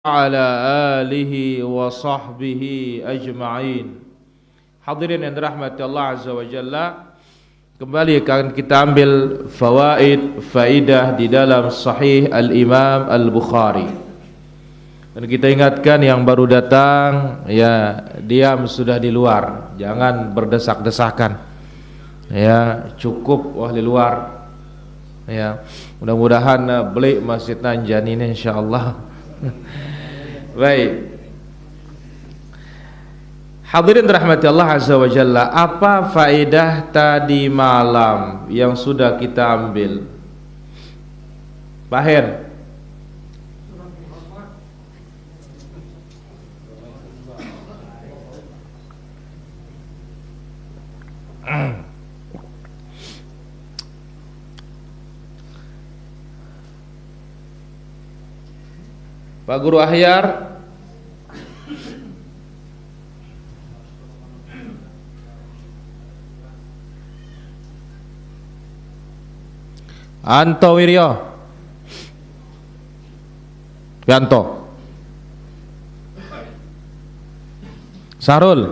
ala alihi wa sahbihi ajma'in. Hadirin yang dirahmati Allah Azza wa Jalla, kembali akan kita ambil faidah di dalam Sahih Al-Imam Al-Bukhari. Dan kita ingatkan yang baru datang, ya diam sudah di luar, jangan berdesak-desakan. Ya, cukup di luar. Ya, mudah-mudahan beli Masjid Nanjan ini insyaallah. Baik. Hadirin dirahmati Allah Azza wa Jalla, apa faedah tadi malam yang sudah kita ambil? Pak Her. Pak Guru Ahyar. Anto Wiryo. Yanto. Sarul.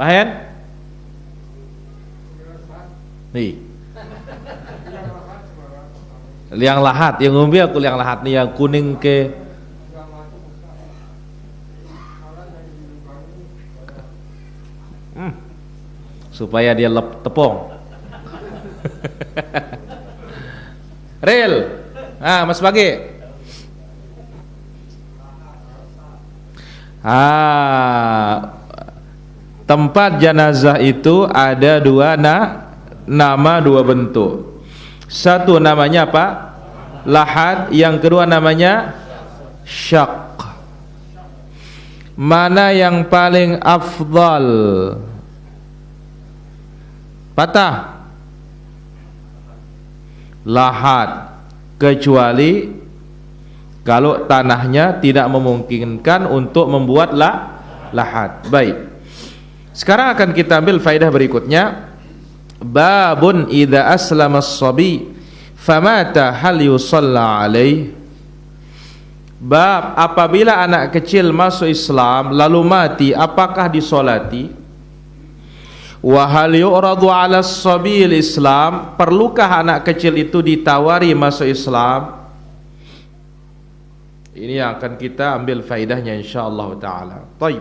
Pak Hen. Nih. Liang lahat, yang ngombe aku liang lahat nih, yang kuning ke supaya dia tepung. Real. Mas Bagi. Tempat jenazah itu ada dua nama, dua bentuk. Satu namanya apa? Lahad. Yang kedua namanya syak. Mana yang paling afdal? Patah. Lahad, kecuali kalau tanahnya tidak memungkinkan untuk membuat lahad. Baik. Sekarang akan kita ambil faedah berikutnya. Babun idza aslama as-sabi famata hal yusalla alaih. Bab apabila anak kecil masuk Islam lalu mati, apakah disolati? Wa hal yu'radu 'ala as-sabi al-islam, perlukah anak kecil itu ditawari masuk Islam? Ini yang akan kita ambil faedahnya insyaallah taala. Baik.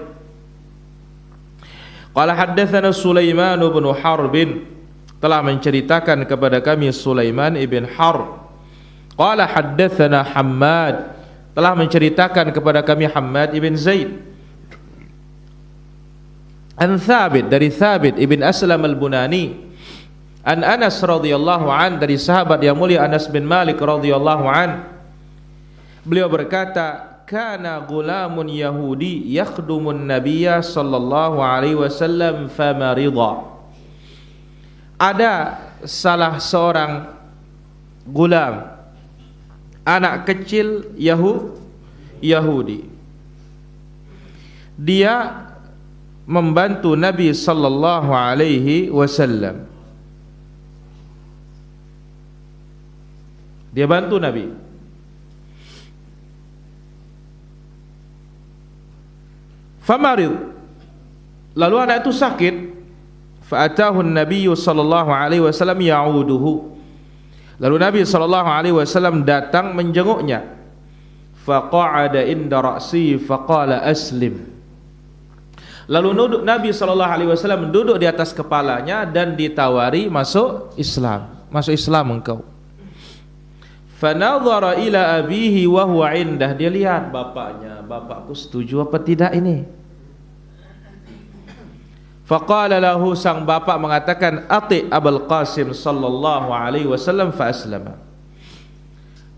Qala haddatsana Sulaiman bin Harbin, telah menceritakan kepada kami Sulaiman ibn Harb. Qala haddatsana Hammad, telah menceritakan kepada kami Hammad ibn Zaid. An Thabit, dari Thabit ibn Aslam al-Bunani. An Anas radhiyallahu an, dari sahabat yang mulia Anas bin Malik radhiyallahu an. Beliau berkata, kana gulamun Yahudi yakhdumun nabiyya sallallahu alaihi wasallam famarida. Ada salah seorang gulam, anak kecil Yahudi. Dia membantu Nabi sallallahu alaihi wasallam. Dia bantu Nabi. Famarid, lalu anak itu sakit. Fa'atahu an-nabiy sallallahu alaihi wasallam ya'uduhu. Lalu Nabi sallallahu alaihi wasallam datang menjenguknya. Faqa'ada inda ra'si faqala aslim. Lalu Nabi sallallahu alaihi wasallam duduk di atas kepalanya dan ditawari masuk Islam. Masuk Islam engkau. Fanadhara ila abihi wa huwa indah. Dia lihat bapaknya, bapakku setuju apa tidak ini? Faqala lahu, sang bapak mengatakan, ati Abul Qasim sallallahu alaihi wasallam fa aslama.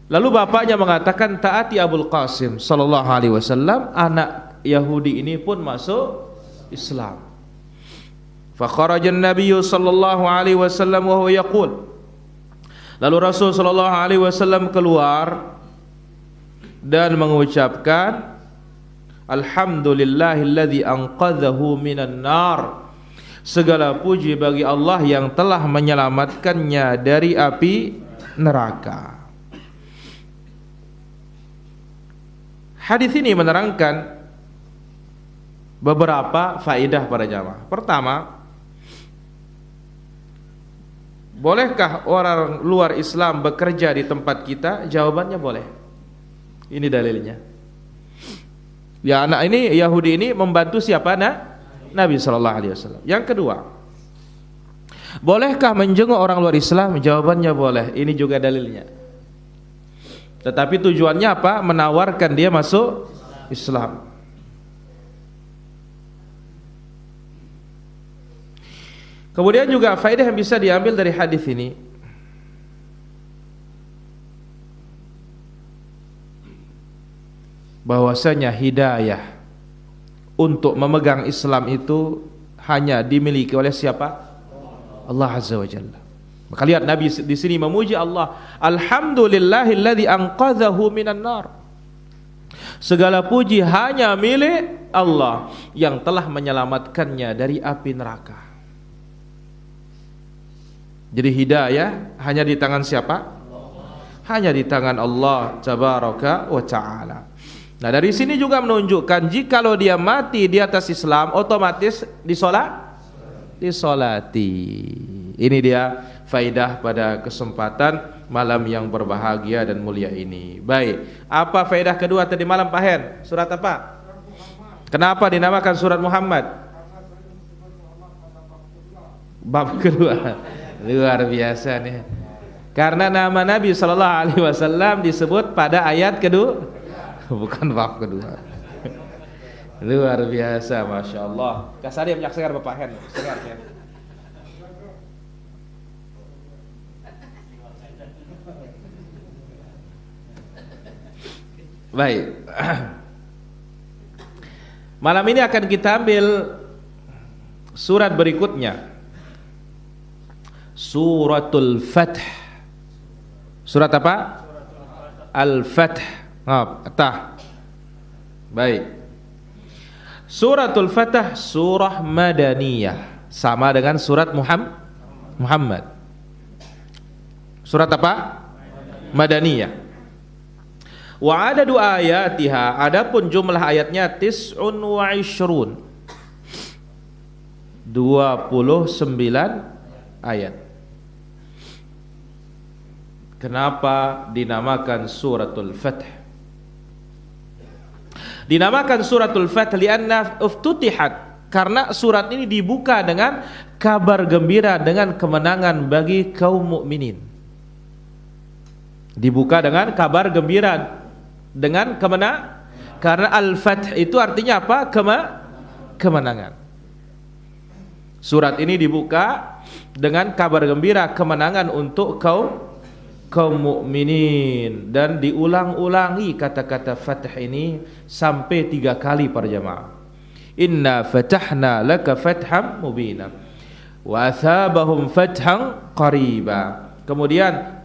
Lalu bapaknya mengatakan, taati Abul Qasim sallallahu alaihi wasallam. Anak Yahudi ini pun masuk Islam. Fa kharaja an-nabiy sallallahu alaihi wasallam wa huwa yaqul. Lalu Rasul sallallahu alaihi wasallam keluar dan mengucapkan, alhamdulillahilladzi anqadhahu minan nar. Segala puji bagi Allah yang telah menyelamatkannya dari api neraka. Hadis ini menerangkan beberapa faedah para jamaah. Pertama, bolehkah orang luar Islam bekerja di tempat kita? Jawabannya boleh. Ini dalilnya. Ya, anak ini Yahudi ini membantu siapa? Nabi sallallahu alaihi wasallam. Yang kedua, bolehkah menjenguk orang luar Islam? Jawabannya boleh. Ini juga dalilnya. Tetapi tujuannya apa? Menawarkan dia masuk Islam. Kemudian juga faedah yang bisa diambil dari hadis ini, bahwasanya hidayah untuk memegang Islam itu hanya dimiliki oleh siapa? Allah Azza wa Jalla. Maka lihat Nabi di sini memuji Allah, alhamdulillahilladzi anqadhahu minan nar. Segala puji hanya milik Allah yang telah menyelamatkannya dari api neraka. Jadi hidayah hanya di tangan siapa? Hanya di tangan Allah tabaraka wa taala. Nah, dari sini juga menunjukkan jikalau dia mati di atas Islam, otomatis disolati. Ini dia faidah pada kesempatan malam yang berbahagia dan mulia ini. Baik, apa faidah kedua tadi malam Pak Hen? Surat apa? Kenapa dinamakan surat Muhammad? Bab kedua. Luar biasa nih. Karena nama Nabi sallallahu alaihi wasallam disebut pada ayat kedua, bukan bab kedua. Luar biasa, masya Allah. Kasari menyaksikan Bapak Hen, segar ya. Baik. Malam ini akan kita ambil surat berikutnya. Suratul Fath. Surat apa? Al-Fath. Baik. Suratul Fath surah Madaniyah, sama dengan surat Muhammad. Surat apa? Madaniyah. Wa adadu ayatiha, adapun jumlah ayatnya tis'un wa ishrun, 29 ayat. Kenapa dinamakan suratul Fath? Dinamakan suratul Fath lianna uftutihat, karena surat ini dibuka dengan kabar gembira dengan kemenangan bagi kaum mukminin. Dibuka dengan kabar gembira dengan kemenangan, karena al-Fath itu artinya apa? Kemenangan. Surat ini dibuka dengan kabar gembira kemenangan untuk kaum mukminin, dan diulang-ulangi kata-kata Fath ini sampai 3 kali para jamaah. Inna fatahna laka fatham mubina wa athabahum fathan qariba. Kemudian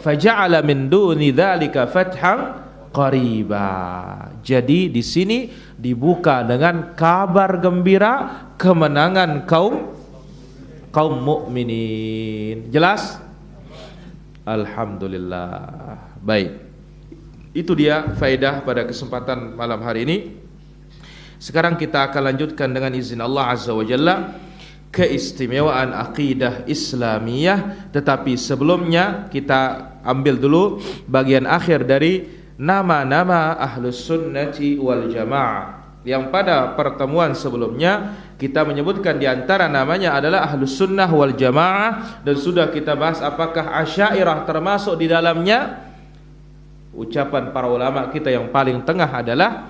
faja'ala min duni dzalika fathan qariba. Jadi di sini dibuka dengan kabar gembira kemenangan kaum mukminin. Jelas? Alhamdulillah. Baik. Itu dia faedah pada kesempatan malam hari ini. Sekarang kita akan lanjutkan dengan izin Allah Azza wa Jalla keistimewaan akidah Islamiyah, tetapi sebelumnya kita ambil dulu bagian akhir dari nama-nama Ahlus Sunnati wal Jamaah, yang pada pertemuan sebelumnya kita menyebutkan di antara namanya adalah Ahlus Sunnah wal Jamaah, dan sudah kita bahas apakah Asy'ariyah termasuk di dalamnya. Ucapan para ulama kita yang paling tengah adalah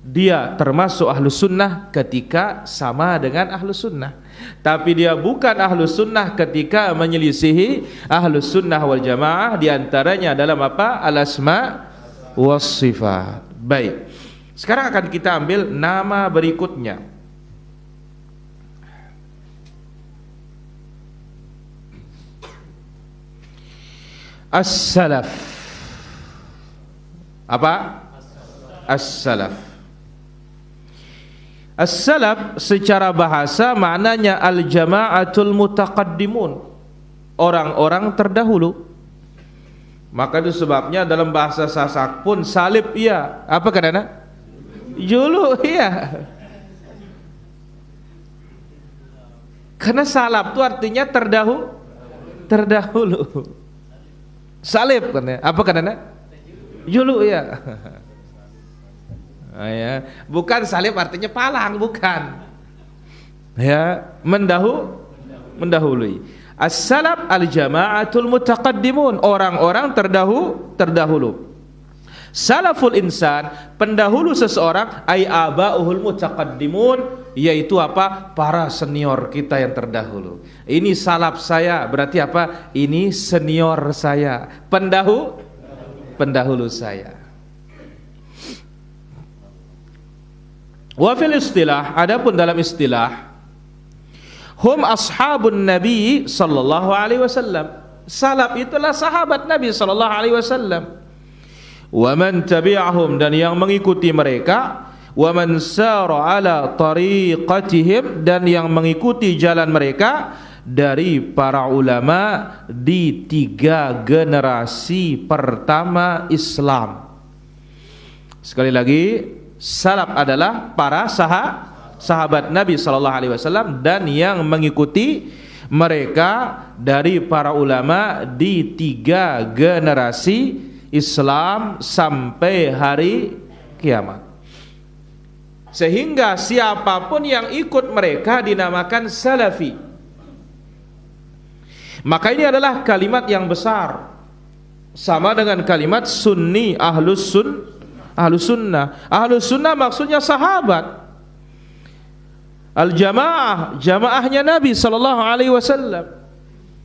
dia termasuk Ahlus Sunnah ketika sama dengan Ahlus Sunnah, tapi dia bukan Ahlus Sunnah ketika menyelisihi Ahlus Sunnah wal Jamaah. Di antaranya dalam apa? Al-asma was sifat. Baik, sekarang akan kita ambil nama berikutnya. As-salaf. Apa? As-salaf. As-salaf secara bahasa maknanya al-jama'atul mutaqaddimun, orang-orang terdahulu. Maka itu sebabnya dalam bahasa Sasak pun salib iya. Apa kadana? Julu iya. Karena salab itu artinya terdahulu. Salib kan ya. Apa kadana? Julu ya. Ya. Bukan salib artinya palang, bukan. Ya, mendahului. As-salaf al-jama'atul mutaqaddimun, orang-orang terdahulu. Salaful insan, pendahulu seseorang, ay aba'uhul mutaqaddimun, yaitu apa? Para senior kita yang terdahulu. Ini salaf saya, berarti apa? Ini senior saya, pendahulu saya. Wa fil istilah, adapun dalam istilah, hum ashabun Nabi sallallahu alaihi wasallam. Salaf itulah sahabat Nabi sallallahu alaihi wasallam. Wa man tabi'ahum, dan yang mengikuti mereka, wa man sara ala tariqatihim, dan yang mengikuti jalan mereka dari para ulama di 3 generasi pertama Islam. Sekali lagi, salaf adalah para sahabat Nabi sallallahu alaihi wasallam dan yang mengikuti mereka dari para ulama di 3 generasi Islam sampai hari kiamat. Sehingga siapapun yang ikut mereka dinamakan salafi. Maka ini adalah kalimat yang besar, sama dengan kalimat sunni, ahlus sunnah. Ahlus sunnah maksudnya sahabat. Al-jamaah, jamaahnya Nabi sallallahu alaihi wasallam.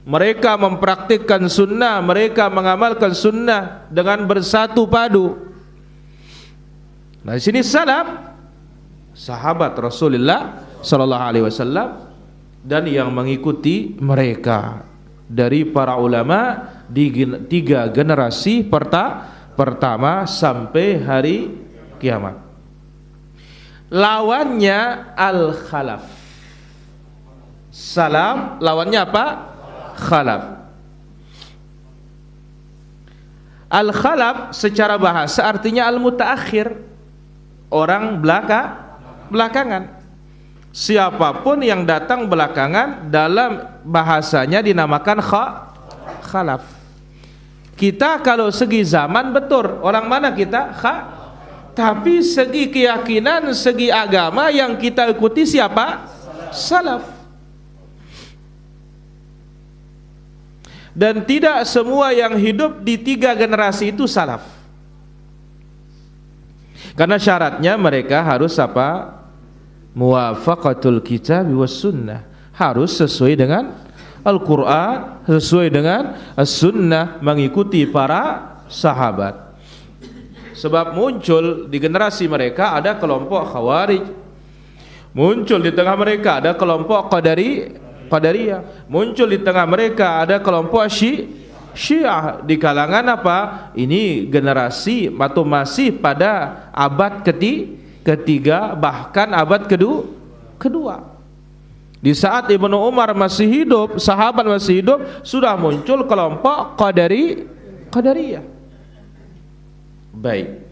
Mereka mempraktikkan sunnah, mereka mengamalkan sunnah dengan bersatu padu. Nah, di sini salaf, sahabat Rasulullah sallallahu alaihi wasallam dan yang mengikuti mereka dari para ulama di 3 generasi pertama sampai hari kiamat. Lawannya al-khalaf. Salam lawannya apa? Khalaf. Al-khalaf secara bahasa artinya al-mutaakhir, orang belakangan. Siapapun yang datang belakangan dalam bahasanya dinamakan khalaf. Kita kalau segi zaman betul, orang mana kita? Tapi segi keyakinan, segi agama yang kita ikuti siapa? Salaf. Dan tidak semua yang hidup di 3 generasi itu salaf. Karena syaratnya mereka harus apa? Muwafaqatul kitab was sunnah. Harus sesuai dengan Al-Quran, sesuai dengan As-Sunnah, mengikuti para sahabat. Sebab muncul di generasi mereka ada kelompok Khawarij, muncul di tengah mereka ada kelompok Qadariyah, muncul di tengah mereka ada kelompok Syiah. Di kalangan apa? Ini generasi atau masih pada abad ketiga, bahkan abad kedua. Di saat Ibnu Umar masih hidup, sahabat masih hidup, sudah muncul kelompok Qadariyah. Baik.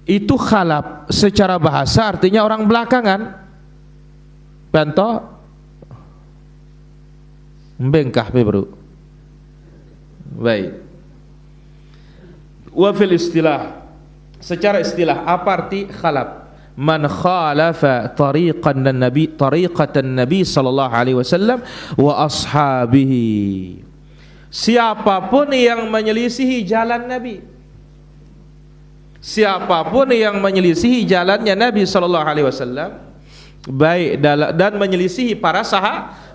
Itu khalaf secara bahasa artinya orang belakangan. Contoh Mbengkah bro. Baik. Wa fil istilah, secara istilah apa arti khalaf? Man khalafa tariqatan Nabi sallallahu alaihi wasallam wa ashabihi. Siapapun yang menyelisihi jalan Nabi, siapapun yang menyelisihi jalannya Nabi sallallahu alaihi wasallam, baik dan menyelisihi para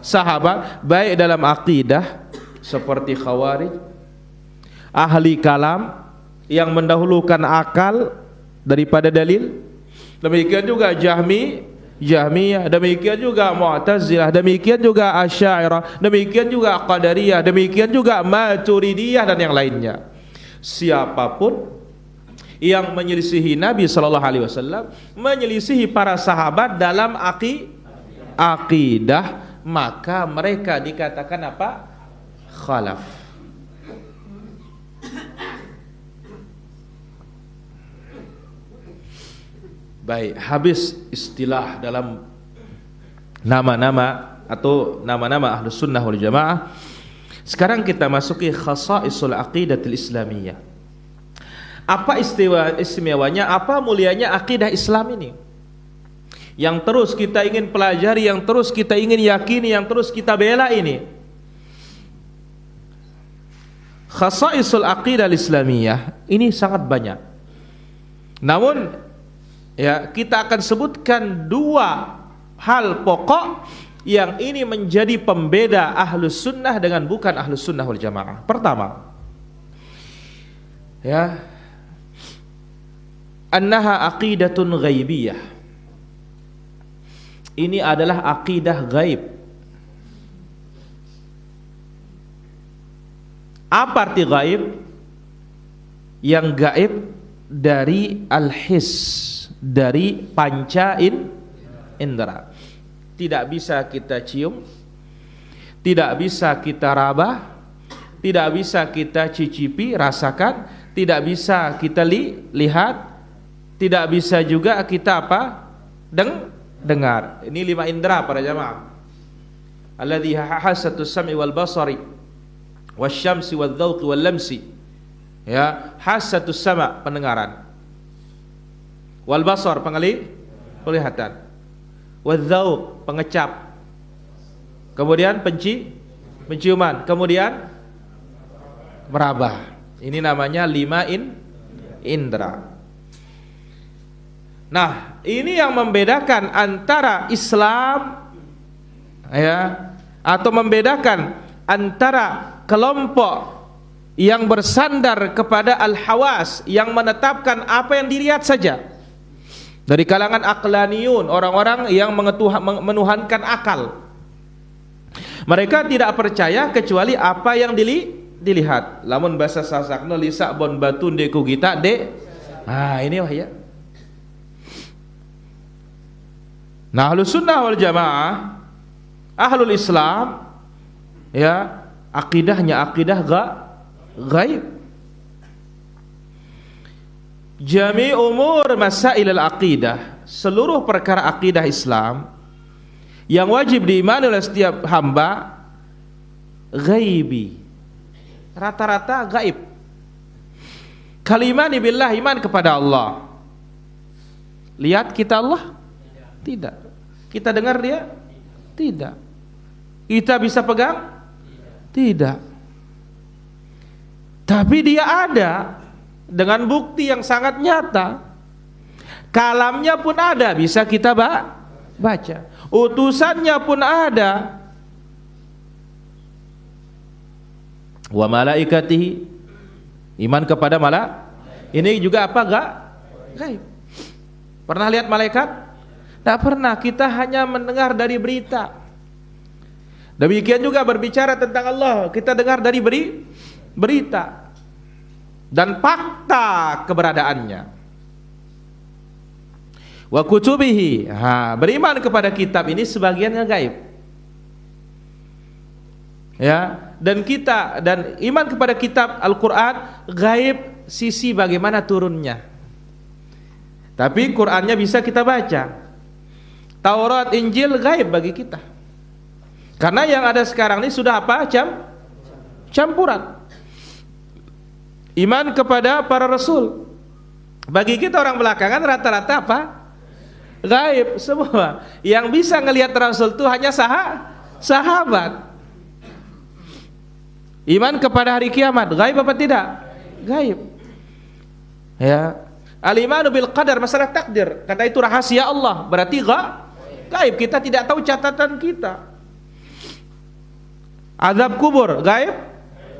sahabat, baik dalam akidah seperti Khawarij, ahli kalam yang mendahulukan akal daripada dalil, demikian juga Jahmiyah, demikian juga Mu'tazilah, demikian juga Asy'ariyah, demikian juga Qadariyah, demikian juga Maturidiyah dan yang lainnya. Siapapun yang menyelisihi Nabi sallallahu alaihi wasallam, menyelisihi para sahabat dalam akidah, maka mereka dikatakan apa? Khalaf. Baik, habis istilah dalam nama-nama atau nama-nama Ahlus Sunnah wal Jamaah. Sekarang kita masuki khasaisul aqidatil islamiyah. Apa istimewanya, apa mulianya akidah Islam ini? Yang terus kita ingin pelajari, yang terus kita ingin yakini, yang terus kita bela ini. Khasaisul aqidah islamiyah ini sangat banyak. Namun ya, kita akan sebutkan dua hal pokok yang ini menjadi pembeda Ahlus Sunnah dengan bukan Ahlus Sunnah wal Jamaah. Pertama, ya, annaha aqidatun ghaibiyah. Ini adalah akidah gaib. Apa arti gaib? Yang gaib dari al-his, dari panca indera. Tidak bisa kita cium, tidak bisa kita raba, tidak bisa kita cicipi, rasakan, tidak bisa kita lihat, tidak bisa juga kita apa? Dengar. Ini 5 indera para jamaah. Alladzi hasatus sam'i wal basari wasyamsi wadzauqi wal lamsi. Ya, hasatus sama' pendengaran. Wal basar penglihatan. Wadzauq pengecap. Kemudian penciuman, kemudian meraba. Ini namanya 5 indera. Nah, ini yang membedakan antara Islam ya, atau membedakan antara kelompok yang bersandar kepada al-hawas, yang menetapkan apa yang dilihat saja, dari kalangan aqlaniyun, orang-orang yang menuhankan akal. Mereka tidak percaya kecuali apa yang dilihat. Lamun bahasa sasakna lisak bon batun deku kita de. Nah, ini wah ya. Nah, Ahlus Sunnah wal Jamaah, Ahlul Islam, ya, akidahnya akidah gaib. Jami' umur masail al-aqidah, seluruh perkara akidah Islam yang wajib diimani oleh setiap hamba, ghaibi, rata-rata gaib. Kalimani billah, iman kepada Allah. Lihat kita Allah? Tidak. Kita dengar dia? Tidak. Kita bisa pegang? Tidak. Tapi dia ada dengan bukti yang sangat nyata. Kalamnya pun ada, bisa kita baca. Utusannya pun ada. Wa malaikatihi, iman kepada ini juga apa? Gaib. Pernah lihat malaikat? Tidak pernah, kita hanya mendengar dari berita. Demikian juga berbicara tentang Allah, kita dengar dari berita dan fakta keberadaannya. Wa kutubihi, beriman kepada kitab ini sebagiannya gaib. Ya, dan iman kepada kitab Al-Qur'an gaib sisi bagaimana turunnya. Tapi Qur'annya bisa kita baca. Taurat, Injil gaib bagi kita. Karena yang ada sekarang ini sudah apa? Campuran. Iman kepada para rasul. Bagi kita orang belakangan rata-rata apa? Gaib semua. Yang bisa ngelihat rasul itu hanya sahabat. Iman kepada hari kiamat, gaib apa tidak? Gaib. Ya. Al-imanu bil qadar, masalah takdir, karena itu rahasia Allah, berarti gaib, kita tidak tahu catatan kita. Azab kubur, gaib?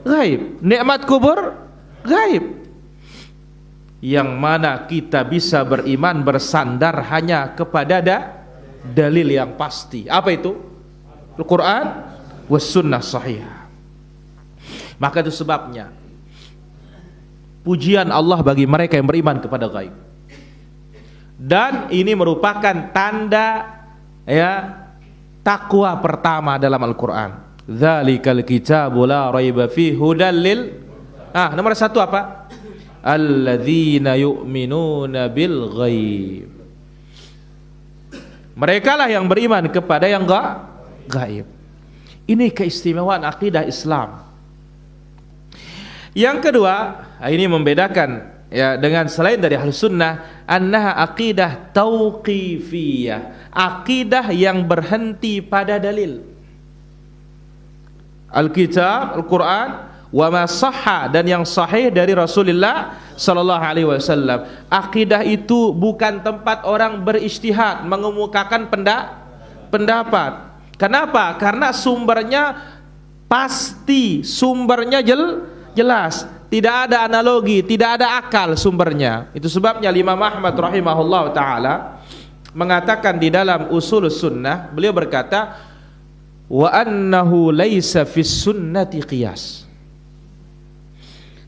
Gaib. Nikmat kubur, gaib. Yang mana kita bisa beriman bersandar hanya kepada dalil yang pasti. Apa itu? Al-Quran was sunnah sahih. Maka itu sebabnya pujian Allah bagi mereka yang beriman kepada gaib. Dan ini merupakan tanda ya takwa pertama dalam Al-Quran. Dzalikal kitabu la raiba fihi hudal lil. Nomor 1 apa? Alladzina yu'minuna bil ghaib. Mereka lah yang beriman kepada yang gaib. Ini keistimewaan akidah Islam. Yang kedua, ini membedakan ya dengan selain dari Ahlus Sunnah, annaha aqidah tauqifiyah, akidah yang berhenti pada dalil. Alkitab, Al-Quran, wa ma sahha, dan yang sahih dari Rasulullah sallallahu alaihi wasallam. Akidah itu bukan tempat orang berijtihad mengemukakan pendapat. Kenapa? Karena sumbernya pasti, sumbernya jelas, tidak ada analogi, tidak ada akal sumbernya. Itu sebabnya Imam Ahmad rahimahullah taala mengatakan di dalam Ushulus Sunnah, beliau berkata, wa annahu laisa fis sunnati qiyas.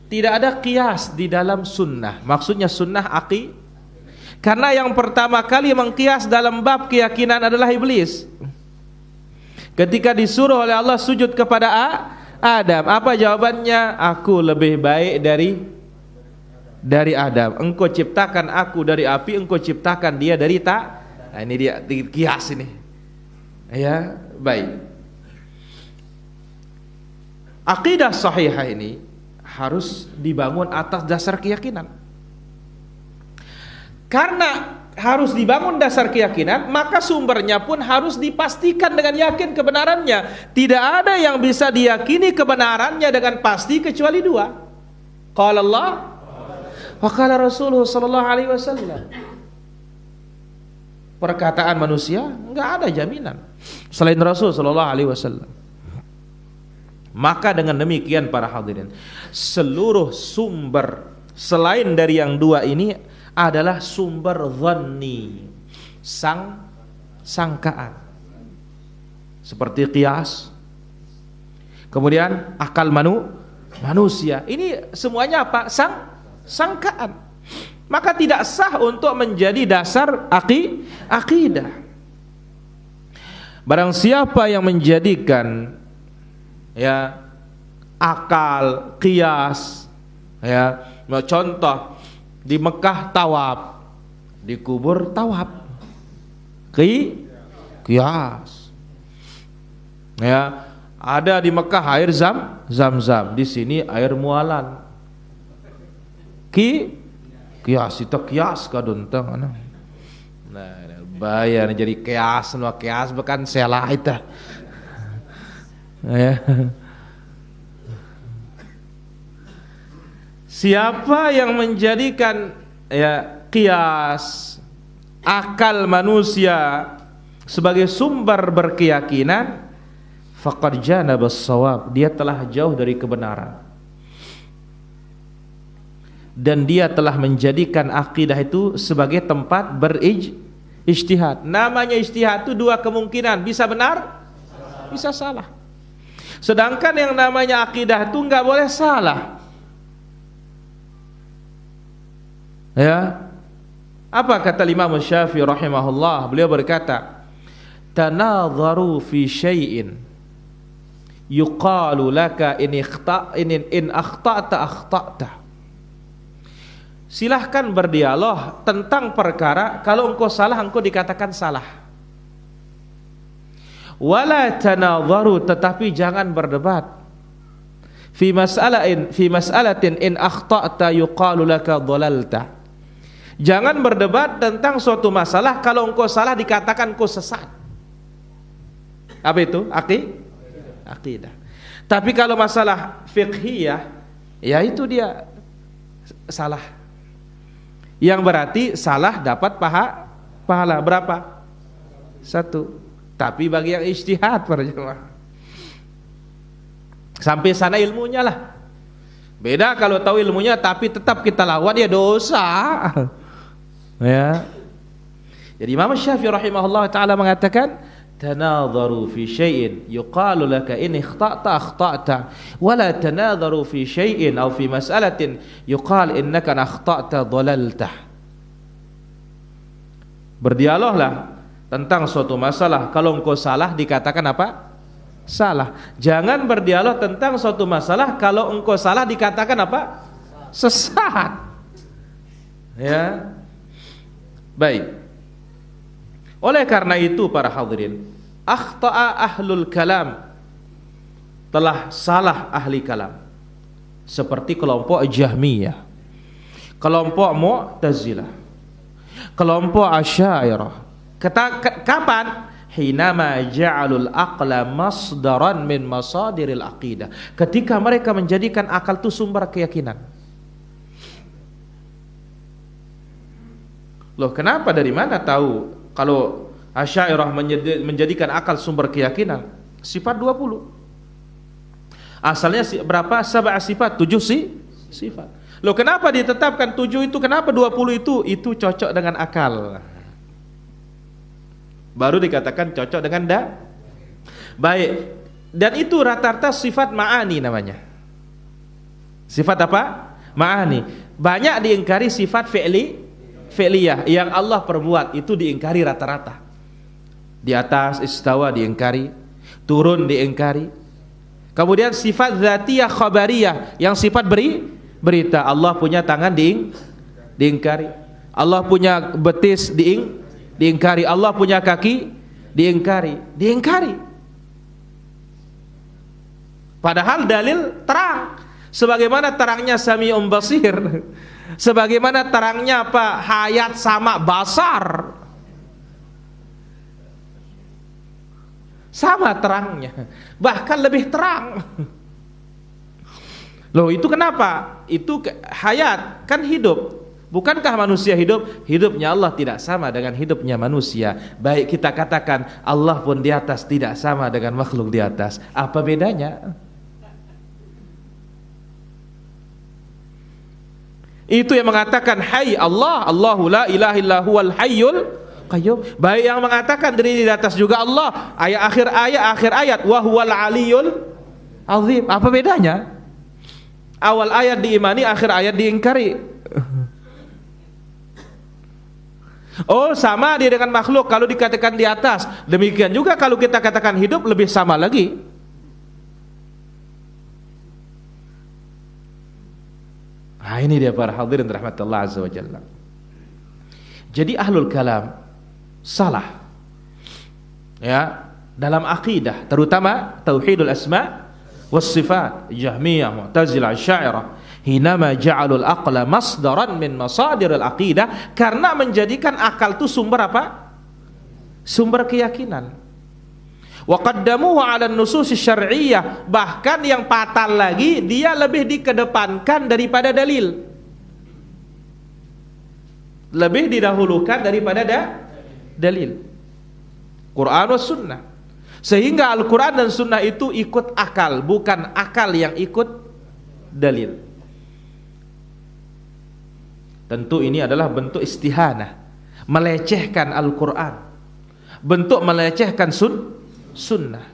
Tidak ada qiyas di dalam sunnah. Maksudnya sunnah karena yang pertama kali mengqiyas dalam bab keyakinan adalah iblis. Ketika disuruh oleh Allah sujud kepada Adam, apa jawabannya? Aku lebih baik dari Adam. Engkau ciptakan aku dari api, engkau ciptakan dia dari Nah, ini dia kias ini. Ya, baik. Akidah sahihah ini harus dibangun atas dasar keyakinan. Karena harus dibangun dasar keyakinan, maka sumbernya pun harus dipastikan dengan yakin kebenarannya. Tidak ada yang bisa diyakini kebenarannya dengan pasti kecuali dua. Qala Allah wa qala Rasulullah sallallahu alaihi wasallam. Perkataan manusia enggak ada jaminan selain Rasul sallallahu alaihi wasallam. Maka dengan demikian para hadirin, seluruh sumber selain dari yang dua ini adalah sumber dhanni, sangkaan. Seperti qiyas, kemudian akal manusia. Ini semuanya apa? Sangkaan. Maka tidak sah untuk menjadi dasar akidah. Barang siapa yang menjadikan ya akal, qiyas, ya contoh di Mekah tawaf, di kubur tawaf, qiyas. Ya, ada di Mekah air zam-zam, di sini air mualan. Qiyas itu qiyas kaduntang ana. Nah, bayar jadi qiyas, bukan salah itu. Ya. Siapa yang menjadikan ya qiyas, akal manusia sebagai sumber berkeyakinan, faqad janaba as-shawab, dia telah jauh dari kebenaran. Dan dia telah menjadikan akidah itu sebagai tempat berijtihad. Namanya ijtihad itu dua kemungkinan, bisa benar, bisa salah. Sedangkan yang namanya akidah itu enggak boleh salah. Ya. Apa kata Imam Syafi'i rahimahullah? Beliau berkata, "Tanadharu fi syai'in yuqalu laka in akhta'ta." Silahkan berdialog tentang perkara, kalau engkau salah engkau dikatakan salah. Wala tanadharu, tetapi jangan berdebat. Fi mas'alatin in akhta'ta yuqalu laka dhalalta. Jangan berdebat tentang suatu masalah, kalau engkau salah dikatakan engkau sesat. Apa itu? Akidah. Tapi kalau masalah fiqhiyah, ya itu dia salah. Yang berarti salah dapat pahala berapa? 1. Tapi bagi yang ijtihad para jemaah, sampai sana ilmunya lah. Beda kalau tahu ilmunya tapi tetap kita lawan, ya dosa. Ya. Jadi Imam Syafi'i rahimahullah taala mengatakan, tanadharu fi syai'in yuqalu laka in akhta'ta wa la tanadharu fi syai'in aw fi mas'alatin yuqal innaka akhta'ta dhalalta. Berdialoglah tentang suatu masalah, kalau engkau salah dikatakan apa? Salah. Jangan berdialog tentang suatu masalah, kalau engkau salah dikatakan apa? Sesat. Ya. Baik. Oleh karena itu para hadirin, akhta'a ahlul kalam, telah salah ahli kalam, seperti kelompok Jahmiyah, kelompok Mu'tazilah, kelompok Asy'ariyah. Kapan? Hinama ja'alul aqla masdaran min masadiril aqidah, ketika mereka menjadikan akal itu sumber keyakinan. Loh, kenapa, dari mana tahu kalau Asy'ariyah menjadikan akal sumber keyakinan? Sifat 20. Asalnya berapa? 7 sifat, 7 sifat. Loh, kenapa ditetapkan 7 itu? Kenapa 20 itu? Itu cocok dengan akal. Baru dikatakan cocok dengan baik. Dan itu rata-rata sifat ma'ani namanya. Sifat apa? Ma'ani. Banyak diingkari sifat fi'liyah yang Allah perbuat, itu diingkari rata-rata. Di atas istawa diingkari, turun diingkari. Kemudian sifat dzatiyah khabariyah, yang sifat berita. Allah punya tangan diingkari. Allah punya betis diingkari. Allah punya kaki diingkari. Padahal dalil terang, sebagaimana terangnya Sami'un Basir, sebagaimana terangnya apa? Hayat sama basar, sama terangnya, bahkan lebih terang. Loh, itu kenapa? Itu hayat, kan hidup. Bukankah manusia hidup? Hidupnya Allah tidak sama dengan hidupnya manusia. Baik kita katakan Allah pun di atas tidak sama dengan makhluk di atas. Apa bedanya? Itu yang mengatakan Hayy Allah, Allahu la ilaha illa huwal hayyul qayyum. Baik yang mengatakan diri di atas juga Allah. Akhir ayat wa huwal aliyul azim. Apa bedanya? Awal ayat diimani, akhir ayat diingkari. Oh, sama dia dengan makhluk kalau dikatakan di atas. Demikian juga kalau kita katakan hidup, lebih sama lagi. Nah, ini dia para hadirin rahmatullah azza wa jalla. Jadi ahlul kalam salah, ya, dalam akidah, terutama tauhidul asma was sifat. Jahmiyah, Mu'tazilah, Asy'ariyah, hinama ja'alul aqla masdaran min masadiril aqidah, karena menjadikan akal itu sumber apa? Sumber keyakinan. Wa qaddamuhu 'ala an-nusus syar'iyyah, bahkan yang fatal lagi, dia lebih dikedepankan daripada dalil. Lebih didahulukan daripada dalil. Quran was sunnah. Sehingga Al-Quran dan sunnah itu ikut akal, bukan akal yang ikut dalil. Tentu ini adalah bentuk istihanah, melecehkan Al-Quran, bentuk melecehkan sunnah.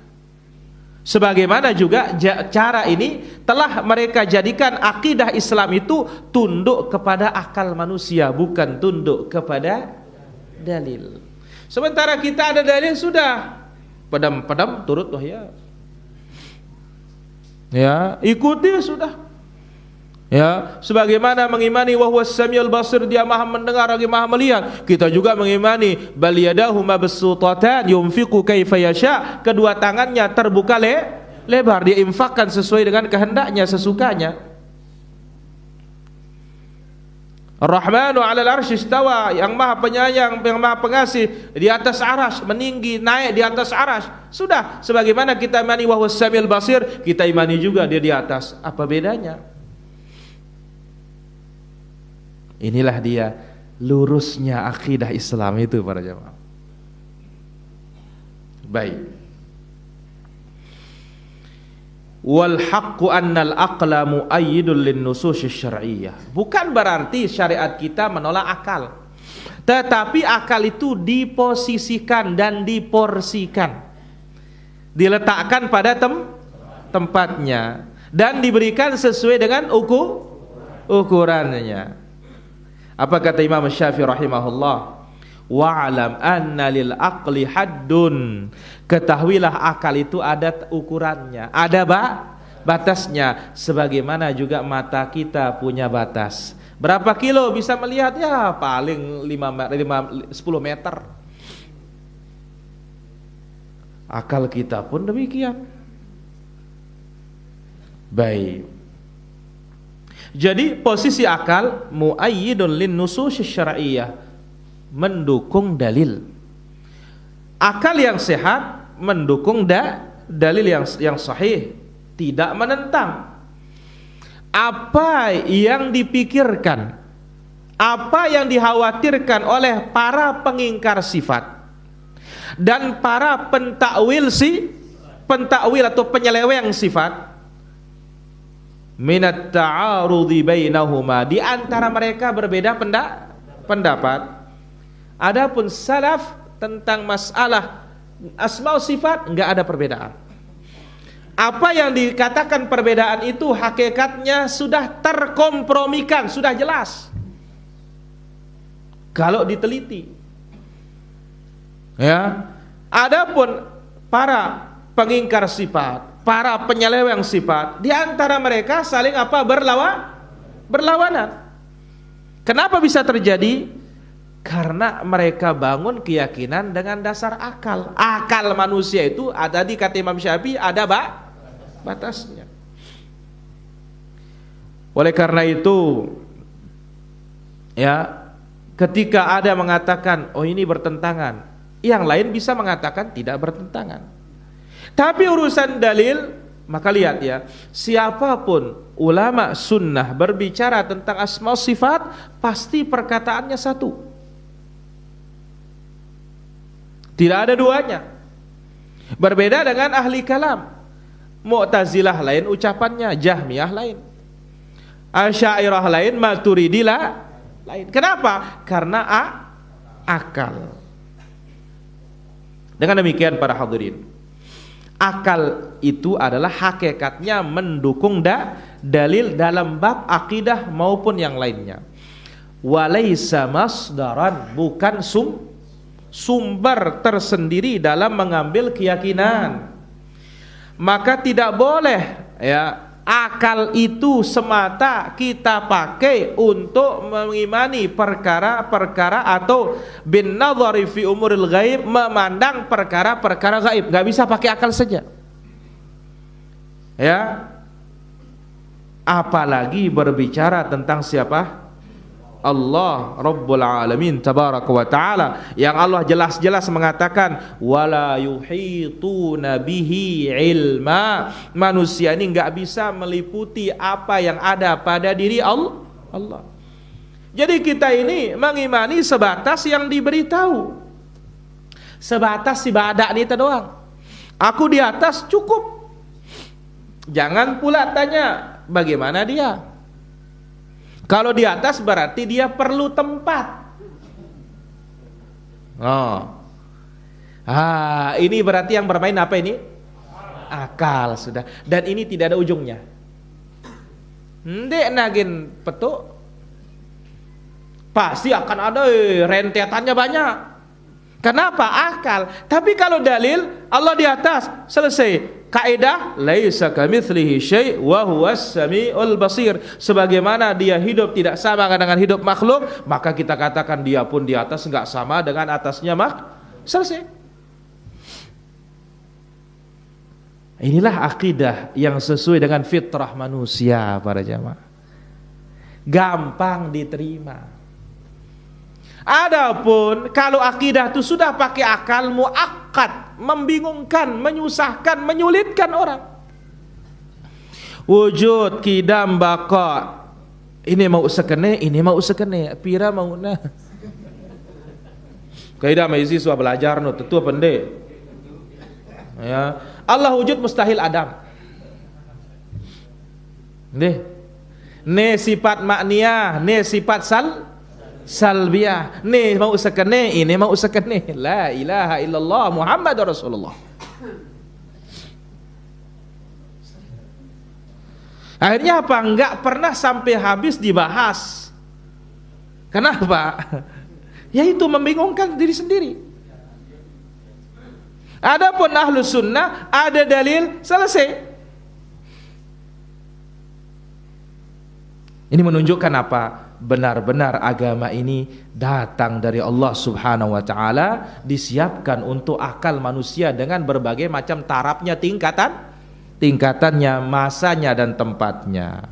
Sebagaimana juga cara ini telah mereka jadikan akidah Islam itu tunduk kepada akal manusia, bukan tunduk kepada dalil. Sementara kita ada dalil, sudah padam turut wahya, ya, ikuti sudah. Ya, sebagaimana mengimani wahwas samiul basir, dia maha mendengar lagi maha melihat, kita juga mengimani bal yadahu mabsutatan yunfiqu kaifa yasha, kedua tangannya terbuka lebar, dia infakkan sesuai dengan kehendaknya, sesukanya. Ar-Rahmanu 'alal 'arsy istawa, yang maha penyayang, yang maha pengasih, di atas aras, meninggi, naik di atas aras. Sudah, sebagaimana kita imani wahwas samiul basir, kita imani juga dia di atas. Apa bedanya? Inilah dia lurusnya akidah Islam itu para jamaah. Baik. Wal haqqu annal aqla muayyidun lin nusus syar'iyyah. Bukan berarti syariat kita menolak akal. Tetapi akal itu diposisikan dan diporsikan, diletakkan pada tempatnya dan diberikan sesuai dengan ukurannya. Apa kata Imam Syafi'i rahimahullah? Wa'alam anna lil aqli haddun. Ketahuilah akal itu ada ukurannya, ada batasnya. Sebagaimana juga mata kita punya batas. Berapa kilo bisa melihat? Ya paling 10 meter. Akal kita pun demikian. Baik. Jadi posisi akal muayyidun lin nusus syar'iyyah, mendukung dalil. Akal yang sehat mendukung dalil yang sahih, tidak menentang. Apa yang dipikirkan, apa yang dikhawatirkan oleh para pengingkar sifat dan para pentakwil atau penyeleweng sifat, minat ta'arudhi bainahuma, di antara mereka berbeda pendapat. Adapun salaf tentang masalah asma sifat enggak ada perbedaan. Apa yang dikatakan perbedaan itu hakikatnya sudah terkompromikan, sudah jelas kalau diteliti. Ya. Adapun para pengingkar sifat, para penyeleweng sifat, di antara mereka saling berlawanan. Kenapa bisa terjadi? Karena mereka bangun keyakinan dengan dasar akal. Akal manusia itu ada, di kata Imam Syafi'i, ada batasnya. Oleh karena itu, ya, ketika ada mengatakan oh ini bertentangan, yang lain bisa mengatakan tidak bertentangan. Tapi urusan dalil, maka lihat ya, siapapun ulama sunnah berbicara tentang asma sifat, pasti perkataannya satu, tidak ada duanya. Berbeda dengan ahli kalam, Mu'tazilah lain ucapannya, Jahmiyah lain, Asy'ariyah lain, Maturidilah lain. Kenapa? Karena akal. Dengan demikian para hadirin, akal itu adalah hakikatnya mendukung dalil dalam bab akidah maupun yang lainnya. Walaysa masdaran, bukan sumber tersendiri dalam mengambil keyakinan. Maka tidak boleh ya akal itu semata kita pakai untuk mengimani perkara-perkara atau bin nadhari fi umuril ghaib, memandang perkara-perkara gaib. Enggak bisa pakai akal saja. Ya. Apalagi berbicara tentang siapa? Allah Rabbul Alamin tabaraka wa ta'ala, yang Allah jelas-jelas mengatakan wala yuhituna bihi ilma. Manusia ini enggak bisa meliputi apa yang ada pada diri Allah. Jadi kita ini mengimani sebatas yang diberitahu, sebatas ibadah itu doang. Aku di atas cukup. Jangan pula tanya bagaimana dia. Kalau di atas berarti dia perlu tempat. Ini berarti yang bermain apa ini? Akal sudah. Dan ini tidak ada ujungnya. Ndek nagin petuk, pasti akan ada rentetannya banyak. Kenapa? Akal. Tapi kalau dalil, Allah di atas, selesai. Kaidah laisa kamitslihi syai' wa huwas samiul basir. Sebagaimana dia hidup tidak sama dengan hidup makhluk, maka kita katakan dia pun di atas enggak sama dengan atasnya selesai. Inilah akidah yang sesuai dengan fitrah manusia para jamaah. Gampang diterima. Adapun kalau akidah itu sudah pakai akal, muakkad, membingungkan, menyusahkan, menyulitkan orang. Wujud, kidam, baqa, ini mau sekene, ini mau sekene, pira mau nah. Kaidah mahasiswa belajar no, tentu pendek. Ya, Allah wujud mustahil Adam. Ne sifat makniyah, ne sifat salbiyah, nih mau sekene, ini mau sekene. La ilaha illallah Muhammad Rasulullah. Akhirnya apa? Enggak pernah sampai habis dibahas. Kenapa? Yaitu membingungkan diri sendiri. Adapun ahlus sunnah ada dalil, selesai. Ini menunjukkan apa? Benar-benar agama ini datang dari Allah Subhanahu wa taala, disiapkan untuk akal manusia dengan berbagai macam tarafnya, tingkatannya, masanya dan tempatnya.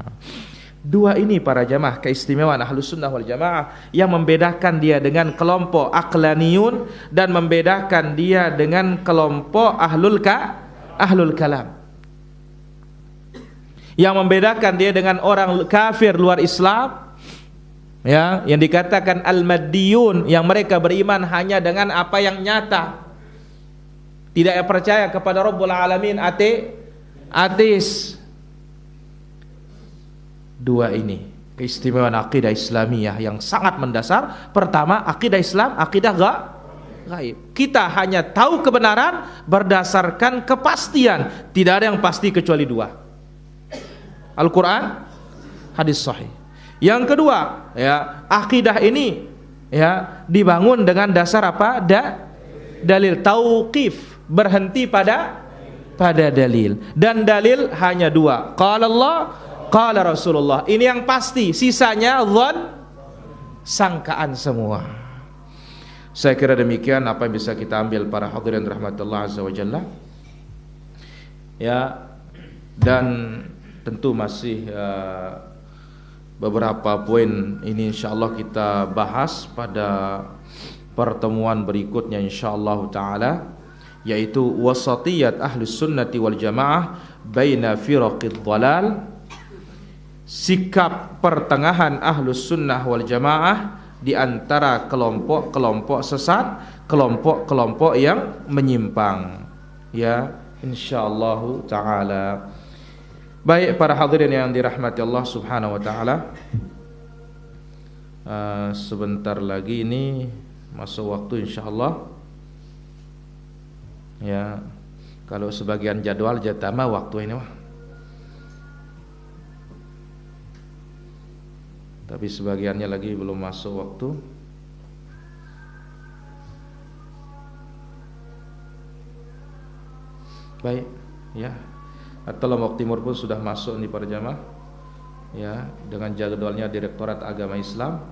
Dua ini para jamaah keistimewaan Ahlus Sunnah wal Jamaah yang membedakan dia dengan kelompok aqlaniyun dan membedakan dia dengan kelompok ahlul kalam. Yang membedakan dia dengan orang kafir luar Islam, ya, yang dikatakan al-maddiyun, yang mereka beriman hanya dengan apa yang nyata, tidak percaya kepada Rabbul Alamin, ateis. Dua ini keistimewaan akidah Islamiyah yang sangat mendasar. Pertama, akidah Islam, akidah gaib. Kita hanya tahu kebenaran berdasarkan kepastian, tidak ada yang pasti kecuali dua: Al-Quran, hadis sahih. Yang kedua, ya, akidah ini ya dibangun dengan dasar apa? Dalil, tauqif, berhenti pada dalil. Dan dalil hanya dua, qala Allah, qala Rasulullah. Ini yang pasti, sisanya dhon, sangkaan semua. Saya kira demikian apa yang bisa kita ambil para hadirin rahmatullah azza wa jalla. Ya, dan tentu masih beberapa poin ini insyaallah kita bahas pada pertemuan berikutnya insyaallah taala, yaitu wasatiyat Ahlus Sunnati wal Jamaah baina firaqid dhalal, sikap pertengahan Ahlus Sunnah wal Jamaah di antara kelompok-kelompok sesat, kelompok-kelompok yang menyimpang, ya insyaallah taala. Baik para hadirin yang dirahmati Allah Subhanahu wa taala, sebentar lagi ini masuk waktu insyaallah. Ya, kalau sebagian jadwal jatama waktu ini mah. Tapi sebagiannya lagi belum masuk waktu. Baik, ya. Atau Lombok Timur pun sudah masuk nih para jamaah, ya, dengan jadwalnya Direktorat Agama Islam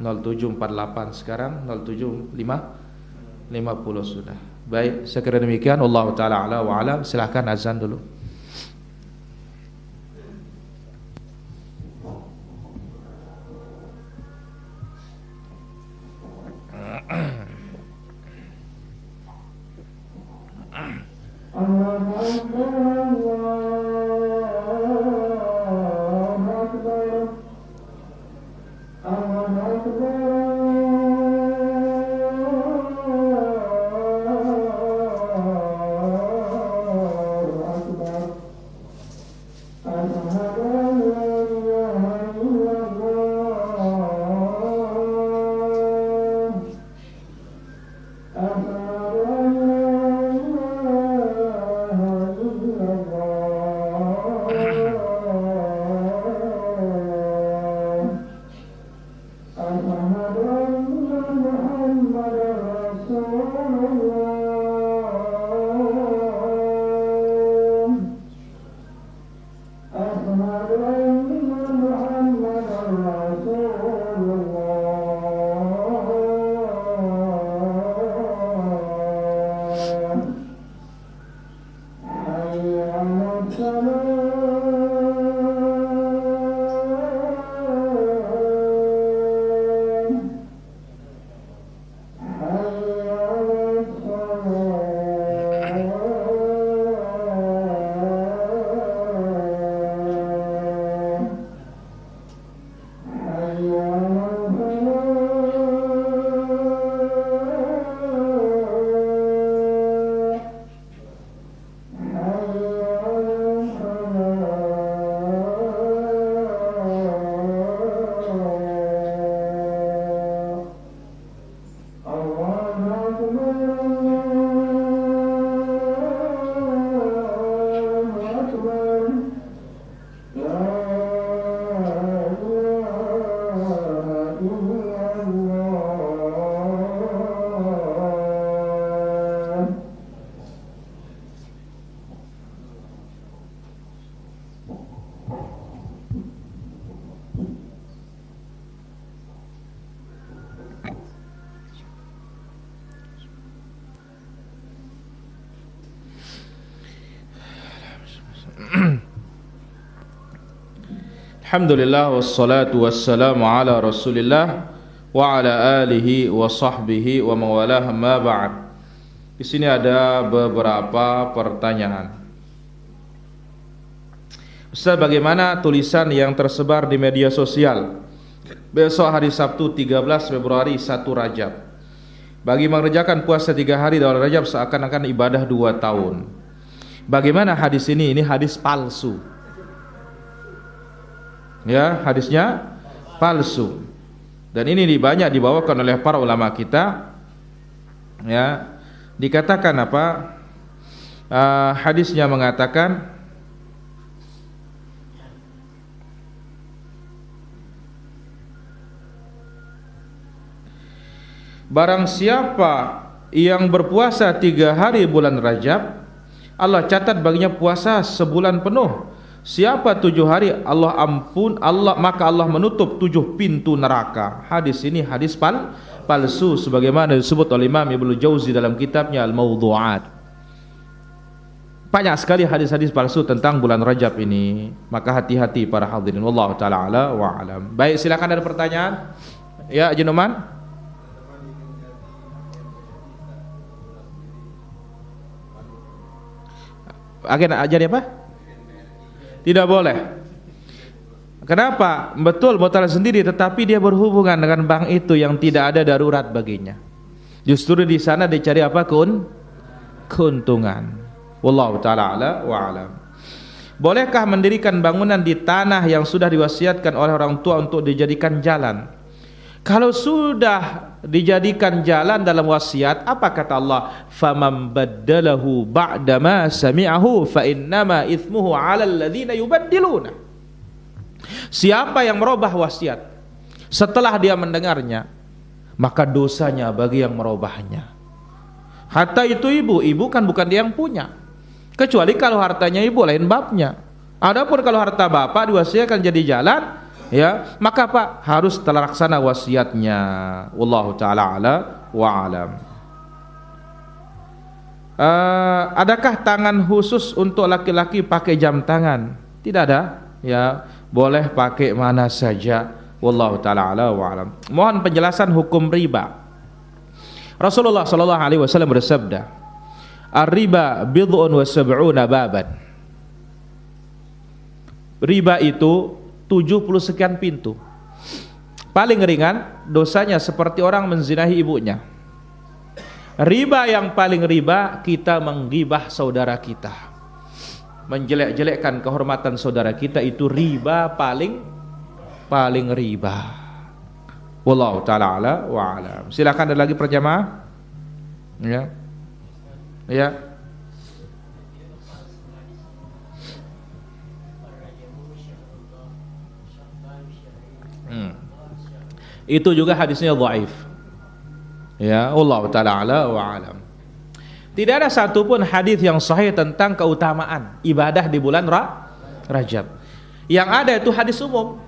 0748 sekarang 0750 sudah. Baik, saya kira demikian. Wallahu taala ala wa alam. Silakan azan dulu. Alhamdulillah wassalatu wassalamu ala Rasulillah wa ala alihi wa sahbihi wa mawalah, amma ba'd. Di sini ada beberapa pertanyaan. Ustaz, bagaimana tulisan yang tersebar di media sosial besok hari Sabtu 13 Februari 1 Rajab bagi mengerjakan puasa 3 hari di awal Rajab seakan-akan ibadah 2 tahun. Bagaimana hadis ini? Ini hadis palsu. Ya, hadisnya palsu. Dan ini banyak dibawakan oleh para ulama kita. Ya, dikatakan apa? Hadisnya mengatakan barang siapa yang berpuasa 3 hari bulan Rajab, Allah catat baginya puasa sebulan penuh. Siapa 7 hari maka Allah menutup 7 pintu neraka. Hadis ini hadis palsu sebagaimana disebut oleh Imam Ibnu Jauzi dalam kitabnya Al-Mawdu'at. Banyak sekali hadis-hadis palsu tentang bulan Rajab ini. Maka hati-hati para hadirin. Wallahu taala ala wa alam. Baik, silakan ada pertanyaan. Ya, Jenuman. Agen ajar apa? Tidak boleh. Kenapa? Betul, modal sendiri, tetapi dia berhubungan dengan bank itu yang tidak ada darurat baginya. Justru di sana dicari apa? Keuntungan. Wallahu taala ala wa alam. Bolehkah mendirikan bangunan di tanah yang sudah diwasiatkan oleh orang tua untuk dijadikan jalan? Kalau sudah dijadikan jalan dalam wasiat, apa kata Allah? Faman baddalahu ba'dama sami'ahu fa innama itsmuhu 'alal ladzina yubaddiluna. Siapa yang merubah wasiat setelah dia mendengarnya, maka dosanya bagi yang merubahnya. Harta itu ibu kan bukan dia yang punya. Kecuali kalau hartanya ibu lain babnya. Adapun kalau harta bapak diwasiatkan jadi jalan, ya, maka Pak harus terlaksana wasiatnya. Wallahu taala ala wa alam. Adakah tangan khusus untuk laki-laki pakai jam tangan? Tidak ada, ya, boleh pakai mana saja. Wallahu taala ala wa alam. Mohon penjelasan hukum riba. Rasulullah sallallahu alaihi wasallam bersabda, "Ar-riba bid'un wa sab'una baban." Riba itu 70 sekian pintu. Paling ringan dosanya seperti orang menzinahi ibunya. Riba yang paling riba kita menggibah saudara kita, menjelek-jelekkan kehormatan saudara kita, itu riba paling riba. Wallahu taala ala wa alam. Silakan ada lagi perjamaah. Ya. Ya. Itu juga hadisnya dhaif. Ya, Allah taala ala wa alam. Tidak ada satupun hadis yang sahih tentang keutamaan ibadah di bulan Rajab. Yang ada itu hadis umum.